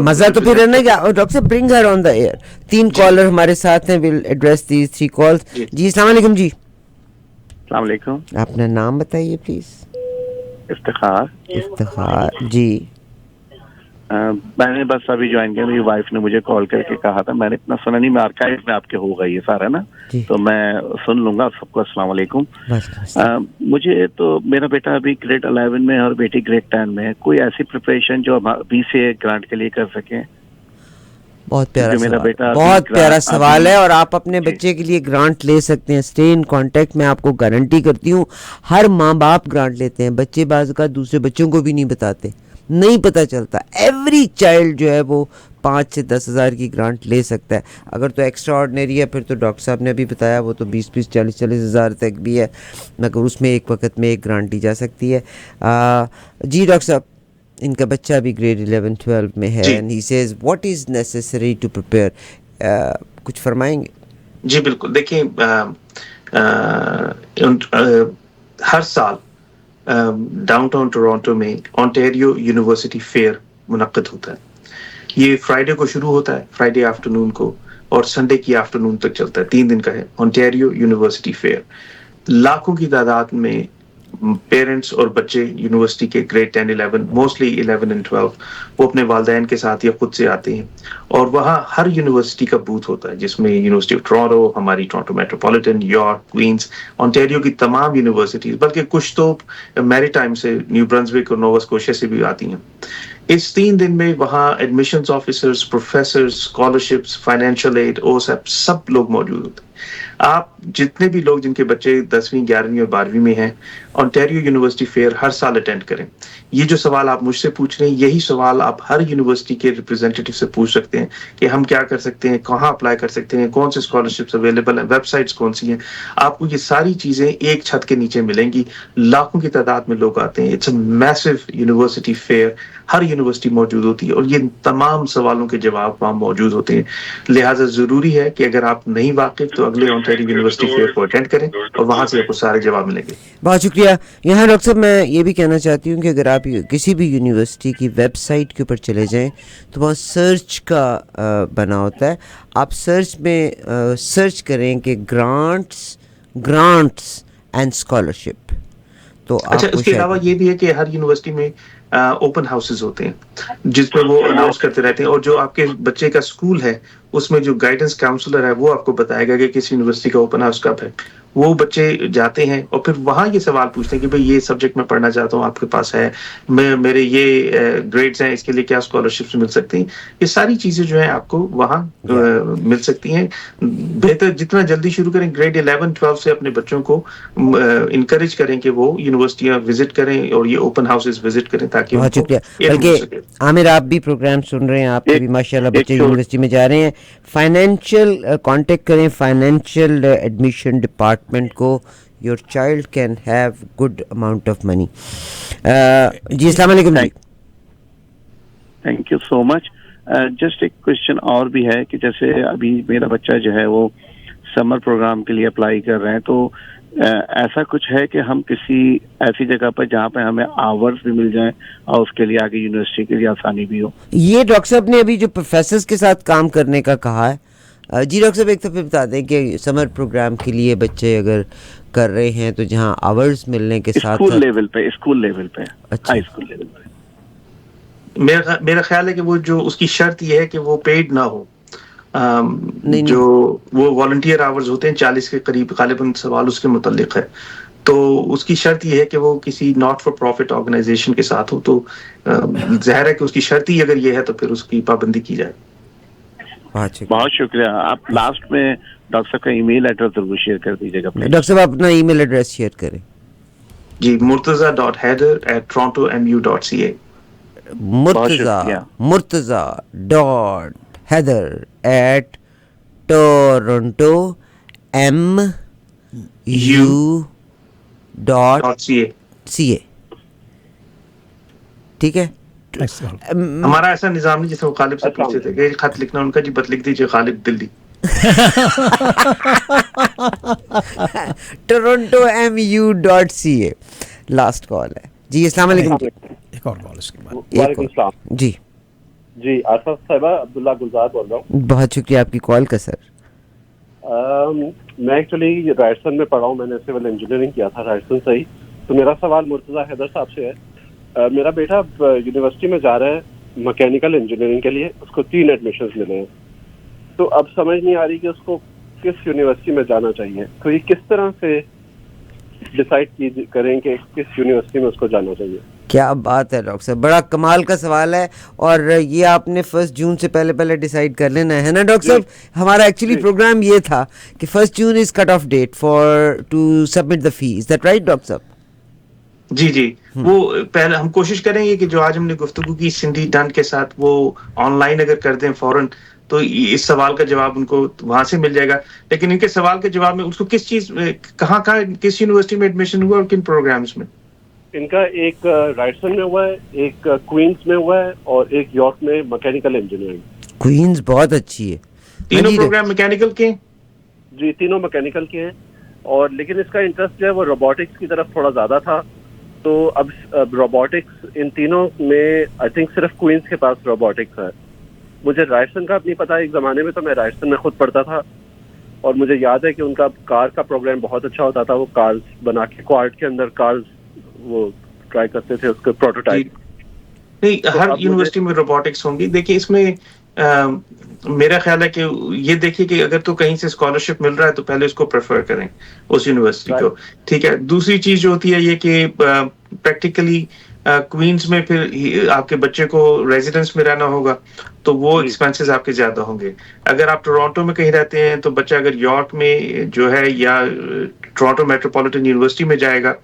[SPEAKER 1] مزہ تو پھر رہنا. ڈاکٹر صاحب برنگ ہر آن دا ایئر. 3 کالر ہمارے ساتھ ہیں, ویل ایڈریس دیز 3 کالز. جی السلام علیکم. جی
[SPEAKER 8] السلام علیکم.
[SPEAKER 1] اپنا نام بتائیے پلیز. افتخار جی.
[SPEAKER 8] میں نے بس ابھی جوائن کیا, میری وائف نے مجھے کال کر کے کہا تھا, میں نے اتنا سنا نہیں, میں آرکائیو میں آپ کے ہوگا یہ سارا نا, تو میں سن لوں گا. سب کو السلام علیکم. مجھے تو میرا بیٹا ابھی گریڈ 11 میں اور بیٹی گریڈ 10 میں ہے. کوئی ایسی پریپریشن جو ابھی سے گرانٹ کے لیے کر سکیں؟
[SPEAKER 1] بہت پیارا سوال ہے, اور آپ اپنے بچے کے لیے گرانٹ لے سکتے ہیں. Stay in contact. میں آپ کو گارنٹی کرتی ہوں ہر ماں باپ گرانٹ لیتے ہیں. بچے بعض کا دوسرے بچوں کو بھی نہیں بتاتے, نہیں پتہ چلتا. ایوری چائلڈ جو ہے وہ 5 سے 10 ہزار کی گرانٹ لے سکتا ہے. اگر تو ایکسٹرا آرڈنری ہے پھر تو ڈاکٹر صاحب نے ابھی بتایا وہ تو 20 40 ہزار تک بھی ہے, مگر اس میں ایک وقت میں ایک گرانٹ دی جا سکتی ہے. جی ڈاکٹر صاحب, ان کا بچہ ابھی گریڈ 11-12 میں ہے, and he says what is necessary to prepare. کچھ فرمائیں گے؟
[SPEAKER 2] جی بالکل. دیکھیں, ہر سال ڈاؤن ٹاؤن ٹورانٹو میں آنٹیریو یونیورسٹی فیئر منعقد ہوتا ہے. یہ فرائیڈے کو شروع ہوتا ہے, فرائیڈے آفٹرنون کو, اور سنڈے کی آفٹرنون تک چلتا ہے. 3 دن کا ہے آنٹیریو یونیورسٹی فیئر. لاکھوں کی تعداد میں پیرنٹس اور بچے یونیورسٹی کے گریڈ 10 11 موسٹلی 11 and 12 وہ اپنے والدین کے ساتھ یا خود سے آتے ہیں, اور وہاں ہر یونیورسٹی کا بوتھ ہوتا ہے جس میں یونیورسٹی آف ٹورانٹو, ہماری Toronto metropolitan, York, coins, Ontario کی تمام یونیورسٹیز, بلکہ کچھ تو میری ٹائم سے نیو برنزوک اور نووا اسکوشیا سے بھی آتی ہیں. اس 3 دن میں وہاں admissions officers, professors, scholarships, financial aid, OSAP سب لوگ موجود ہوتے ہیں. آپ جتنے بھی لوگ جن کے بچے 10ویں 11ویں اور 12ویں میں ہیں, آنٹیریو یونیورسٹی فیئر ہر سال اٹینڈ کریں. یہ جو سوال آپ مجھ سے پوچھ رہے ہیں, یہی سوال آپ ہر یونیورسٹی کے ریپرزینٹیٹیو سے پوچھ سکتے ہیں کہ ہم کیا کر سکتے ہیں, کہاں اپلائی کر سکتے ہیں, کون سے اسکالرشپس اویلیبل ہیں, ویب سائٹس کون سی ہیں. آپ کو یہ ساری چیزیں ایک چھت کے نیچے ملیں گی. لاکھوں کی تعداد میں لوگ آتے ہیں. It's a massive university fair. ہر یونیورسٹی موجود ہوتی ہے, اور یہ تمام سوالوں کے جواب وہاں موجود ہوتے ہیں. لہٰذا ضروری ہے کہ اگر آپ نہیں واقف تو اگلے آنٹیریو یونیورسٹی فیئر کو اٹینڈ کریں, اور وہاں سے آپ کو سارے جواب ملیں گے.
[SPEAKER 1] بہت شکریہ. یہاں ڈاکٹر صاحب میں یہ بھی کہنا چاہتی ہوں کہ اگر آپ کسی بھی یونیورسٹی کی ویب سائٹ کے اوپر چلے جائیں تو وہاں سرچ کا بنا ہوتا ہے. آپ سرچ میں سرچ کریں کہ گرانٹس اینڈ اسکالرشپ. تو
[SPEAKER 2] اچھا, اس کے علاوہ یہ بھی ہے کہ ہر یونیورسٹی میں اوپن ہاؤسز ہوتے ہیں جس میں وہ اناؤنس کرتے رہتے ہیں, اور جو آپ کے بچے کا اسکول ہے اس میں جو گائیڈنس کاؤنسلر ہے وہ آپ کو بتائے گا کہ کس یونیورسٹی کا اوپن ہاؤس کب ہے. وہ بچے جاتے ہیں اور پھر وہاں یہ سوال پوچھتے ہیں کہ بھئی یہ سبجیکٹ میں پڑھنا چاہتا ہوں, آپ کے پاس ہے, میرے یہ گریڈز ہیں, اس کے لیے کیا اسکالرشپس مل سکتی ہیں. یہ ساری چیزیں جو ہیں آپ کو وہاں مل سکتی ہیں. بہتر جتنا جلدی شروع کریں, گریڈ 11-12 سے اپنے بچوں کو انکریج کریں کہ وہ یونیورسٹیاں وزٹ کریں اور یہ اوپن ہاؤسز وزٹ کریں تاکہ
[SPEAKER 1] بہت شکریہ. بلکہ आमिर, आप भी प्रोग्राम सुन रहे हैं, आपके भी माशाल्लाह बच्चे यूनिवर्सिटी में जा रहे हैं. फाइनेंशियल कांटेक्ट करें फाइनेंशियल एडमिशन डिपार्टमेंट को. Your child can have good amount of money. जी अस्सलाम वालेकुम जी.
[SPEAKER 8] Thank you so much. Just एक क्वेश्चन और भी है कि जैसे अभी मेरा बच्चा जो है वो समर प्रोग्राम के लिए अप्लाई कर रहे हैं, तो ऐसा कुछ है कि हम किसी ऐसी जगह पर जहाँ पे हमें आवर्स भी मिल जाएं और उसके लिए आगे यूनिवर्सिटी के लिए आसानी भी हो.
[SPEAKER 1] ये डॉक्टर साहब ने अभी जो प्रोफेसर्स के साथ काम करने का कहा है. जी डॉक्टर साहब, एक दफ़े बता दें कि समर प्रोग्राम के लिए बच्चे अगर कर रहे हैं तो जहाँ आवर्स मिलने के साथ
[SPEAKER 8] स्कूल लेवल पे
[SPEAKER 1] अच्छा,
[SPEAKER 8] हाई स्कूल लेवल पे
[SPEAKER 2] मेरा ख्याल है कि वो जो उसकी शर्त ये है कि वो पेड ना हो. जो वो वॉलंटियर आवर्स होते हैं 40 के करीब, गालिबन सवाल उसके मुतल्लिक है, तो उसकी शर्त ये है कि वो किसी नॉट फॉर प्रॉफिट ऑर्गेनाइजेशन के साथ हो. तो ज़ाहिर है कि उसकी शर्त ही अगर ये है तो फिर उसकी पाबंदी की जाए.
[SPEAKER 8] बहुत शुक्रिया. आप लास्ट में डॉक्टर साहब का ईमेल एड्रेस जरूर शेयर कर दीजिएगा.
[SPEAKER 1] डॉक्टर साहब अपना ईमेल एड्रेस शेयर करें.
[SPEAKER 2] जी, murtaza.haider@torontomu.ca.
[SPEAKER 1] murtaza.haider@torontomu.ca. ठीक है.
[SPEAKER 2] हमारा ऐसा निजाम नहीं जैसे वो गालिब से पूछते थे कि खत लिखना उनका, जी बत लिख दीजिए Ghalib Delhi.
[SPEAKER 1] torontomu.ca. Last call है जी. अस्सलाम वालेकुम.
[SPEAKER 3] एक और कॉल इसके बाद.
[SPEAKER 9] वालेकुम सलाम.
[SPEAKER 1] जी
[SPEAKER 9] जी आसफ साहिबा, अब्दुल्ला गुलजार बोल रहा हूँ.
[SPEAKER 1] बहुत शुक्रिया आपकी कॉल का सर.
[SPEAKER 9] मैं एक्चुअली रायसन में पढ़ा हूँ, मैंने सिविल इंजीनियरिंग किया था रायसन से ही. तो मेरा सवाल मुर्तज़ा हैदर साहब से है. मेरा बेटा यूनिवर्सिटी में जा रहा है मैकेनिकल इंजीनियरिंग के लिए, उसको 3 एडमिशन्स मिले हैं. तो अब समझ नहीं आ रही कि उसको किस यूनिवर्सिटी में जाना चाहिए. तो ये किस तरह से डिसाइड करें कि किस यूनिवर्सिटी में उसको जाना चाहिए.
[SPEAKER 1] क्या बात है डॉक्टर साहब, बड़ा कमाल का सवाल है. और ये आपने 1 जून से पहले डिसाइड कर लेना है ना डॉक्टर साहब. हमारा एक्चुअली प्रोग्राम ये था कि 1 June is cut off date for to submit the fee. Is that right doctor साहब?
[SPEAKER 2] जी वो पहले हम कोशिश करेंगे कि जो आज हमने गुफ्तगू की सिंधी डंट के साथ वो ऑनलाइन अगर कर दें फौरन, तो इस सवाल का जवाब उनको वहां से मिल जाएगा. लेकिन इनके सवाल के जवाब में उसको किस चीज कहाँ किस यूनिवर्सिटी में एडमिशन हुआ और किन प्रोग्राम्स में?
[SPEAKER 9] इनका एक रायसन में हुआ है, एक क्वींस में हुआ है और एक यॉर्क में मैकेनिकल इंजीनियरिंग.
[SPEAKER 1] क्वींस बहुत अच्छी है.
[SPEAKER 2] तीनों प्रोग्राम मैकेनिकल के?
[SPEAKER 9] जी तीनों मैकेनिकल के हैं. और लेकिन इसका इंटरेस्ट जो है वो रोबोटिक्स की तरफ थोड़ा ज्यादा था. तो अब रोबोटिक्स इन तीनों में आई थिंक सिर्फ क्वींस के पास रोबोटिक्स है. मुझे रायसन का नहीं पता. एक ज़माने में तो मैं रायसन में खुद पढ़ता था और मुझे याद है कि उनका कार का प्रोग्राम बहुत अच्छा होता था. वो कार्स बना के क्वार्ट के अंदर कार्स वो ट्राई करते थे, उसके प्रोटोटाइप.
[SPEAKER 2] नहीं, हर यूनिवर्सिटी में रोबोटिक्स होंगी. देखिए इसमें मेरा ख्याल है कि ये देखिए कि अगर तो कहीं से स्कॉलरशिप मिल रहा है तो पहले उसको प्रेफर करें उस यूनिवर्सिटी को. ठीक है. दूसरी चीज जो होती है ये कि प्रैक्टिकली क्वींस में फिर आपके बच्चे को रेजिडेंस में रहना होगा तो वो एक्सपेंसेस आपके ज्यादा होंगे. अगर आप टोरंटो में कहीं रहते हैं तो बच्चा अगर यॉर्क में जो है या टोरंटो मेट्रोपॉलिटन यूनिवर्सिटी में जाएगा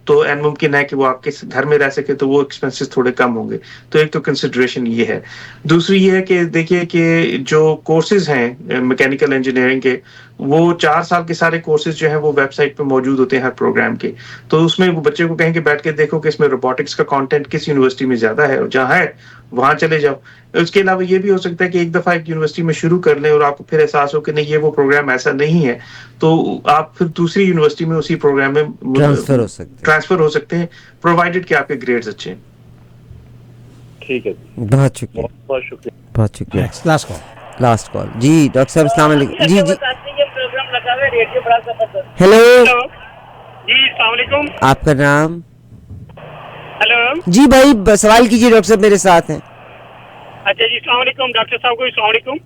[SPEAKER 2] तो मुमकिन है कि वो आपके घर में रह सके, तो वो एक्सपेंसेस थोड़े कम होंगे. तो एक तो कंसिडरेशन ये है. दूसरी ये है कि देखिए कि जो कोर्सेज हैं मैकेनिकल इंजीनियरिंग के, वो 4 साल के सारे कोर्सेज जो हैं वो वेबसाइट पे मौजूद होते हैं हर प्रोग्राम के. तो उसमें वो बच्चे को कहेंगे बैठ के देखो कि इसमें रोबोटिक्स का कंटेंट किस यूनिवर्सिटी में ज्यादा है, और जहाँ है वहां चले जाओ. उसके अलावा ये भी हो सकता है कि एक दफा एक यूनिवर्सिटी में शुरू कर लें और आपको फिर एहसास हो कि नहीं ये वो प्रोग्राम ऐसा नहीं है, तो आप फिर दूसरी यूनिवर्सिटी में उसी प्रोग्राम में ट्रांसफर हो सकते हैं, प्रोवाइडेड कि आपके ग्रेड्स अच्छे हैं.
[SPEAKER 9] ठीक है,
[SPEAKER 1] बहुत शुक्रिया.
[SPEAKER 9] बहुत शुक्रिया.
[SPEAKER 1] बहुत शुक्रिया. लास्ट कॉल जी. डॉक्टर साहब अस्सलाम वालेकुम. जी हेलो
[SPEAKER 10] जी अस्सलाम वालेकुम.
[SPEAKER 1] आपका नाम?
[SPEAKER 10] हेलो
[SPEAKER 1] जी भाई सवाल कीजिए, डॉक्टर साहब मेरे साथ हैं.
[SPEAKER 10] अच्छा जी अस्सलाम वालेकुम. डॉक्टर साहब को अस्सलाम वालेकुम.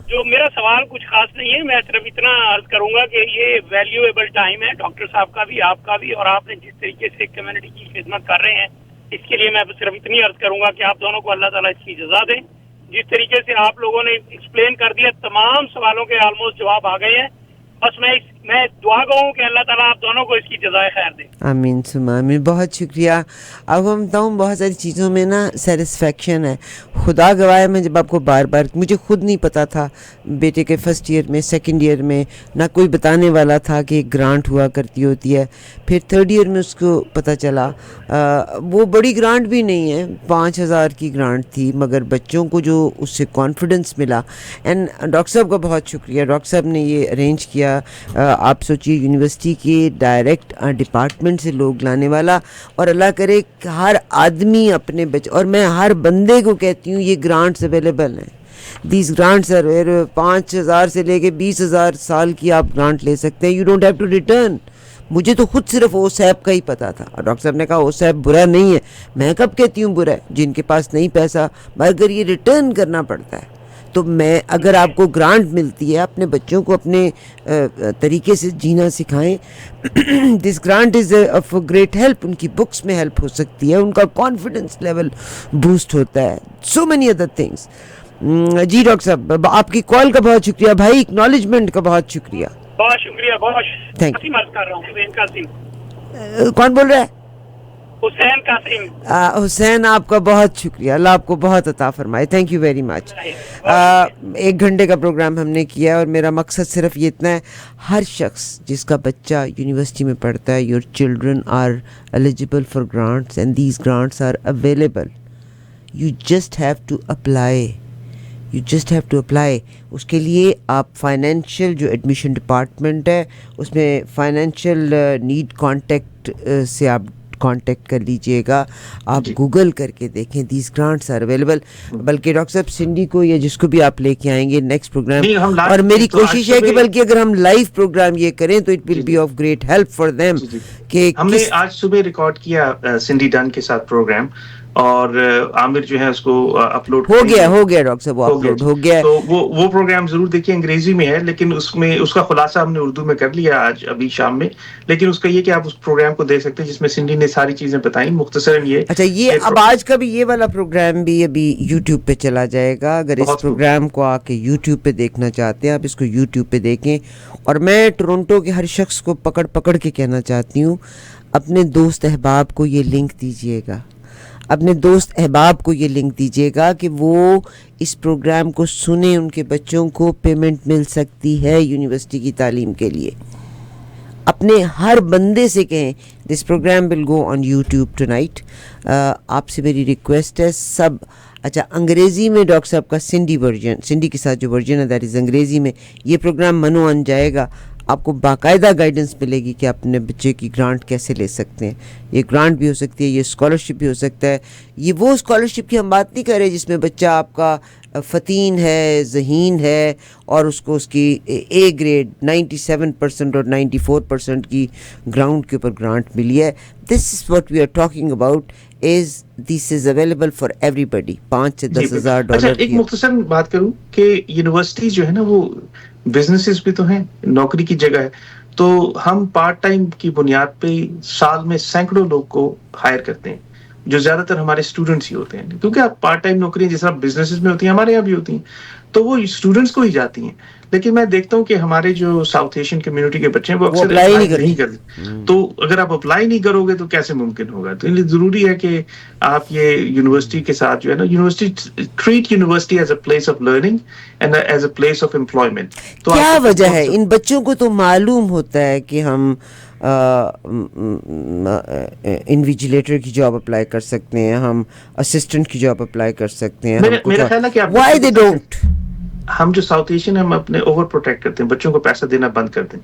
[SPEAKER 10] जो मेरा सवाल कुछ खास नहीं है, मैं सिर्फ इतना अर्ज करूंगा कि ये वैल्यूएबल टाइम है डॉक्टर साहब का भी, आपका भी, और आपने जिस तरीके से कम्युनिटी की खिदमत कर रहे हैं इसके लिए मैं सिर्फ इतनी अर्ज करूंगा कि आप दोनों को अल्लाह ताला इसकी जज़ा दें. जिस तरीके से आप लोगों ने एक्सप्लेन कर दिया, तमाम सवालों के ऑलमोस्ट जवाब आ गए हैं. बस मैं मैं दुआ कहूँ कि अल्लाह ताला आप दोनों को इसकी जज़ाए खैर दे।
[SPEAKER 1] आमीन सुमा आमीन, बहुत शुक्रिया। अब हम बताऊँ बहुत सारी चीज़ों में ना सेटिस्फेक्शन है, खुदा गवाह है। मैं जब आपको बार बार, मुझे खुद नहीं पता था बेटे के फर्स्ट ईयर में, सेकंड ईयर में ना कोई बताने वाला था कि एक ग्रांट हुआ करती होती है। फिर थर्ड ईयर में उसको पता चला वो बड़ी ग्रांट भी नहीं है, 5,000 की ग्रांट थी, मगर बच्चों को जो उससे कॉन्फिडेंस मिला। एंड डॉक्टर साहब का बहुत शुक्रिया, डॉक्टर साहब ने ये अरेंज किया। आप सोचिए यूनिवर्सिटी के डायरेक्ट डिपार्टमेंट से लोग लाने वाला, और अल्लाह करे कि हर आदमी अपने बच्चे, और मैं हर बंदे को कहती हूँ ये ग्रांट्स अवेलेबल हैं। दीज ग्रांट्स आर 5,000 से लेके 20,000 साल की आप ग्रांट ले सकते हैं। You don't have to return. मुझे तो खुद सिर्फ ओसैप का ही पता था, और डॉक्टर साहब ने कहा ओसैप बुरा नहीं है। मैं कब कहती हूँ बुरा है? जिनके पास नहीं पैसा, मगर ये रिटर्न करना पड़ता है। तो मैं, अगर आपको ग्रांट मिलती है, अपने बच्चों को अपने तरीके से जीना सिखाएं। This grant is of great help. उनकी बुक्स में हेल्प हो सकती है, उनका कॉन्फिडेंस लेवल बूस्ट होता है, सो मेनी अदर थिंग्स। जी डॉक्टर साहब, आपकी कॉल का बहुत शुक्रिया भाई, एक्नॉलेजमेंट का बहुत शुक्रिया।
[SPEAKER 10] बहुत शुक्रिया, बहुत
[SPEAKER 1] थैंक
[SPEAKER 10] कासिम अर्ज कर रहा हूँ, हुसैन कासिम।
[SPEAKER 1] कौन बोल रहा है?
[SPEAKER 10] हुसैन कासिम।
[SPEAKER 1] हुसैन, आपका बहुत शुक्रिया, अल्लाह आपको बहुत अता फरमाए, थैंक यू वेरी मच। 1 घंटे का प्रोग्राम हमने किया, और मेरा मकसद सिर्फ ये इतना है, हर शख्स जिसका बच्चा यूनिवर्सिटी में पढ़ता है, your children are eligible for grants and these grants are available. You just have to apply, you just have to apply. उसके लिए आप फाइनेंशियल, जो एडमिशन डिपार्टमेंट है उसमें फाइनेंशियल नीड कॉन्टेक्ट से आप कांटेक्ट कर लीजिएगा। आप गूगल करके देखें, दीज ग्रांट्स आर अवेलेबल। बल्कि डॉक्टर साहब सिंडी को या जिसको भी आप लेके आएंगे नेक्स्ट प्रोग्राम, और मेरी कोशिश है कि बल्कि अगर हम लाइव प्रोग्राम ये करें तो it will be of great help for them. कि
[SPEAKER 2] हमने आज सुबह रिकॉर्ड किया सिंडी डन के साथ प्रोग्राम, और आमिर जो है उसको अपलोड
[SPEAKER 1] हो गया डॉक्टर साहब, वो अपलोड हो गया।
[SPEAKER 2] तो वो प्रोग्राम जरूर देखिए, अंग्रेजी में है, लेकिन उसमें उसका खुलासा हमने उर्दू में कर लिया आज अभी शाम में। लेकिन उसका ये कि आप उस प्रोग्राम को देख सकते हैं जिसमें सिंडी ने सारी चीजें बताई मुख्तसरन। ये
[SPEAKER 1] अच्छा, ये अब आज का भी ये वाला प्रोग्राम भी अभी यूट्यूब पे चला जाएगा। अगर इस प्रोग्राम को आके यूट्यूब पे देखना चाहते हैं, आप इसको यूट्यूब पे देखें। और मैं टोरंटो के हर शख्स को पकड़ के कहना चाहती हूँ, अपने दोस्त अहबाब को ये लिंक दीजिएगा, अपने दोस्त अहबाब को ये लिंक दीजिएगा कि वो इस प्रोग्राम को सुने। उनके बच्चों को पेमेंट मिल सकती है यूनिवर्सिटी की तालीम के लिए। अपने हर बंदे से कहें, this programme will go on YouTube tonight. आपसे मेरी रिक्वेस्ट है सब, अच्छा अंग्रेज़ी में डॉक्टर साहब का सिंडी वर्जन, सिंडी के साथ जो वर्जन है दैट इज़ अंग्रेज़ी में, ये प्रोग्राम मनो आन जाएगा। आपको बाकायदा गाइडेंस मिलेगी कि आप अपने बच्चे की ग्रांट कैसे ले सकते हैं। ये ग्रांट भी हो सकती है, ये स्कॉलरशिप भी हो सकता है। ये वो स्कॉलरशिप की हम बात नहीं कर रहे जिसमें बच्चा आपका फ़तीन है, ज़हीन है, और उसको उसकी ए ग्रेड 97% और 94% की ग्राउंड के ऊपर ग्रांट मिली है। This is what we are talking about, this is available for everybody. 5 से 10,000 डॉलर।
[SPEAKER 2] अच्छा, एक मुख्तसर बात करूं कि यूनिवर्सिटी जो है ना वो बिजनेसेस भी तो हैं, नौकरी की जगह है। तो हम पार्ट टाइम की बुनियाद पे साल में सैकड़ों लोग को हायर करते हैं, जो ज्यादातर हमारे स्टूडेंट्स ही होते हैं। क्योंकि आप पार्ट टाइम नौकरी जिस तरह बिजनेसेस में होती हैं, हमारे यहाँ भी होती हैं, तो वो स्टूडेंट्स को ही जाती हैं। लेकिन मैं देखता हूँ कि हमारे जो साउथ एशियन कम्युनिटी के बच्चे हैं वो अक्सर अप्लाई नहीं करते। तो अगर आप अप्लाई नहीं करोगे तो कैसे मुमकिन होगा? तो इसलिए जरूरी है कि आप ये यूनिवर्सिटी के साथ जो है ना, university treat university as a place of learning and as a place of employment. तो
[SPEAKER 1] क्या वजह है? इन बच्चों को तो मालूम होता है कि हम इन्विजिलेटर की जॉब अप्लाई कर सकते हैं, हम असिस्टेंट की जॉब अप्लाई कर सकते हैं।
[SPEAKER 2] मेरा ख्याल है कि
[SPEAKER 1] व्हाई दे डोंट,
[SPEAKER 2] हम जो साउथ एशियन हम अपने ओवर प्रोटेक्ट करते हैं, बच्चों को पैसा देना बंद कर दें,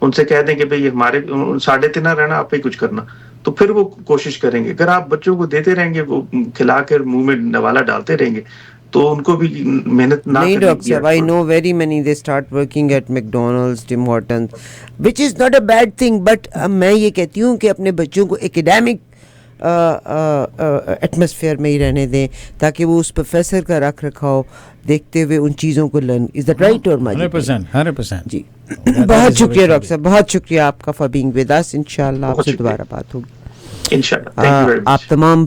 [SPEAKER 2] उनसे कह दें कि भाई हमारे 3.5 रहना, आप ही कुछ करना, तो फिर वो कोशिश करेंगे। अगर आप बच्चों को देते रहेंगे, वो खिला कर मुंह में नवाला डालते रहेंगे, तो उनको भी मेहनत ना
[SPEAKER 1] नहीं डॉक्टर साहब, I know very many they start working at McDonald's, Tim Hortons, which is not a bad thing. But मैं ये कहती हूँ कि अपने बच्चों को एकेडमिक एटमॉस्फेयर में ही रहने दें, ताकि वो उस प्रोफेसर का रख रखाव देखते हुए उन चीज़ों को लर्न। Is that right? और
[SPEAKER 3] 100%
[SPEAKER 1] जी। बहुत शुक्रिया डॉक्टर साहब, बहुत शुक्रिया आपका फॉर बीइंग विद अस। इंशाल्लाह आपसे दोबारा बात होगी।
[SPEAKER 2] इंशाल्लाह।
[SPEAKER 1] आप तमाम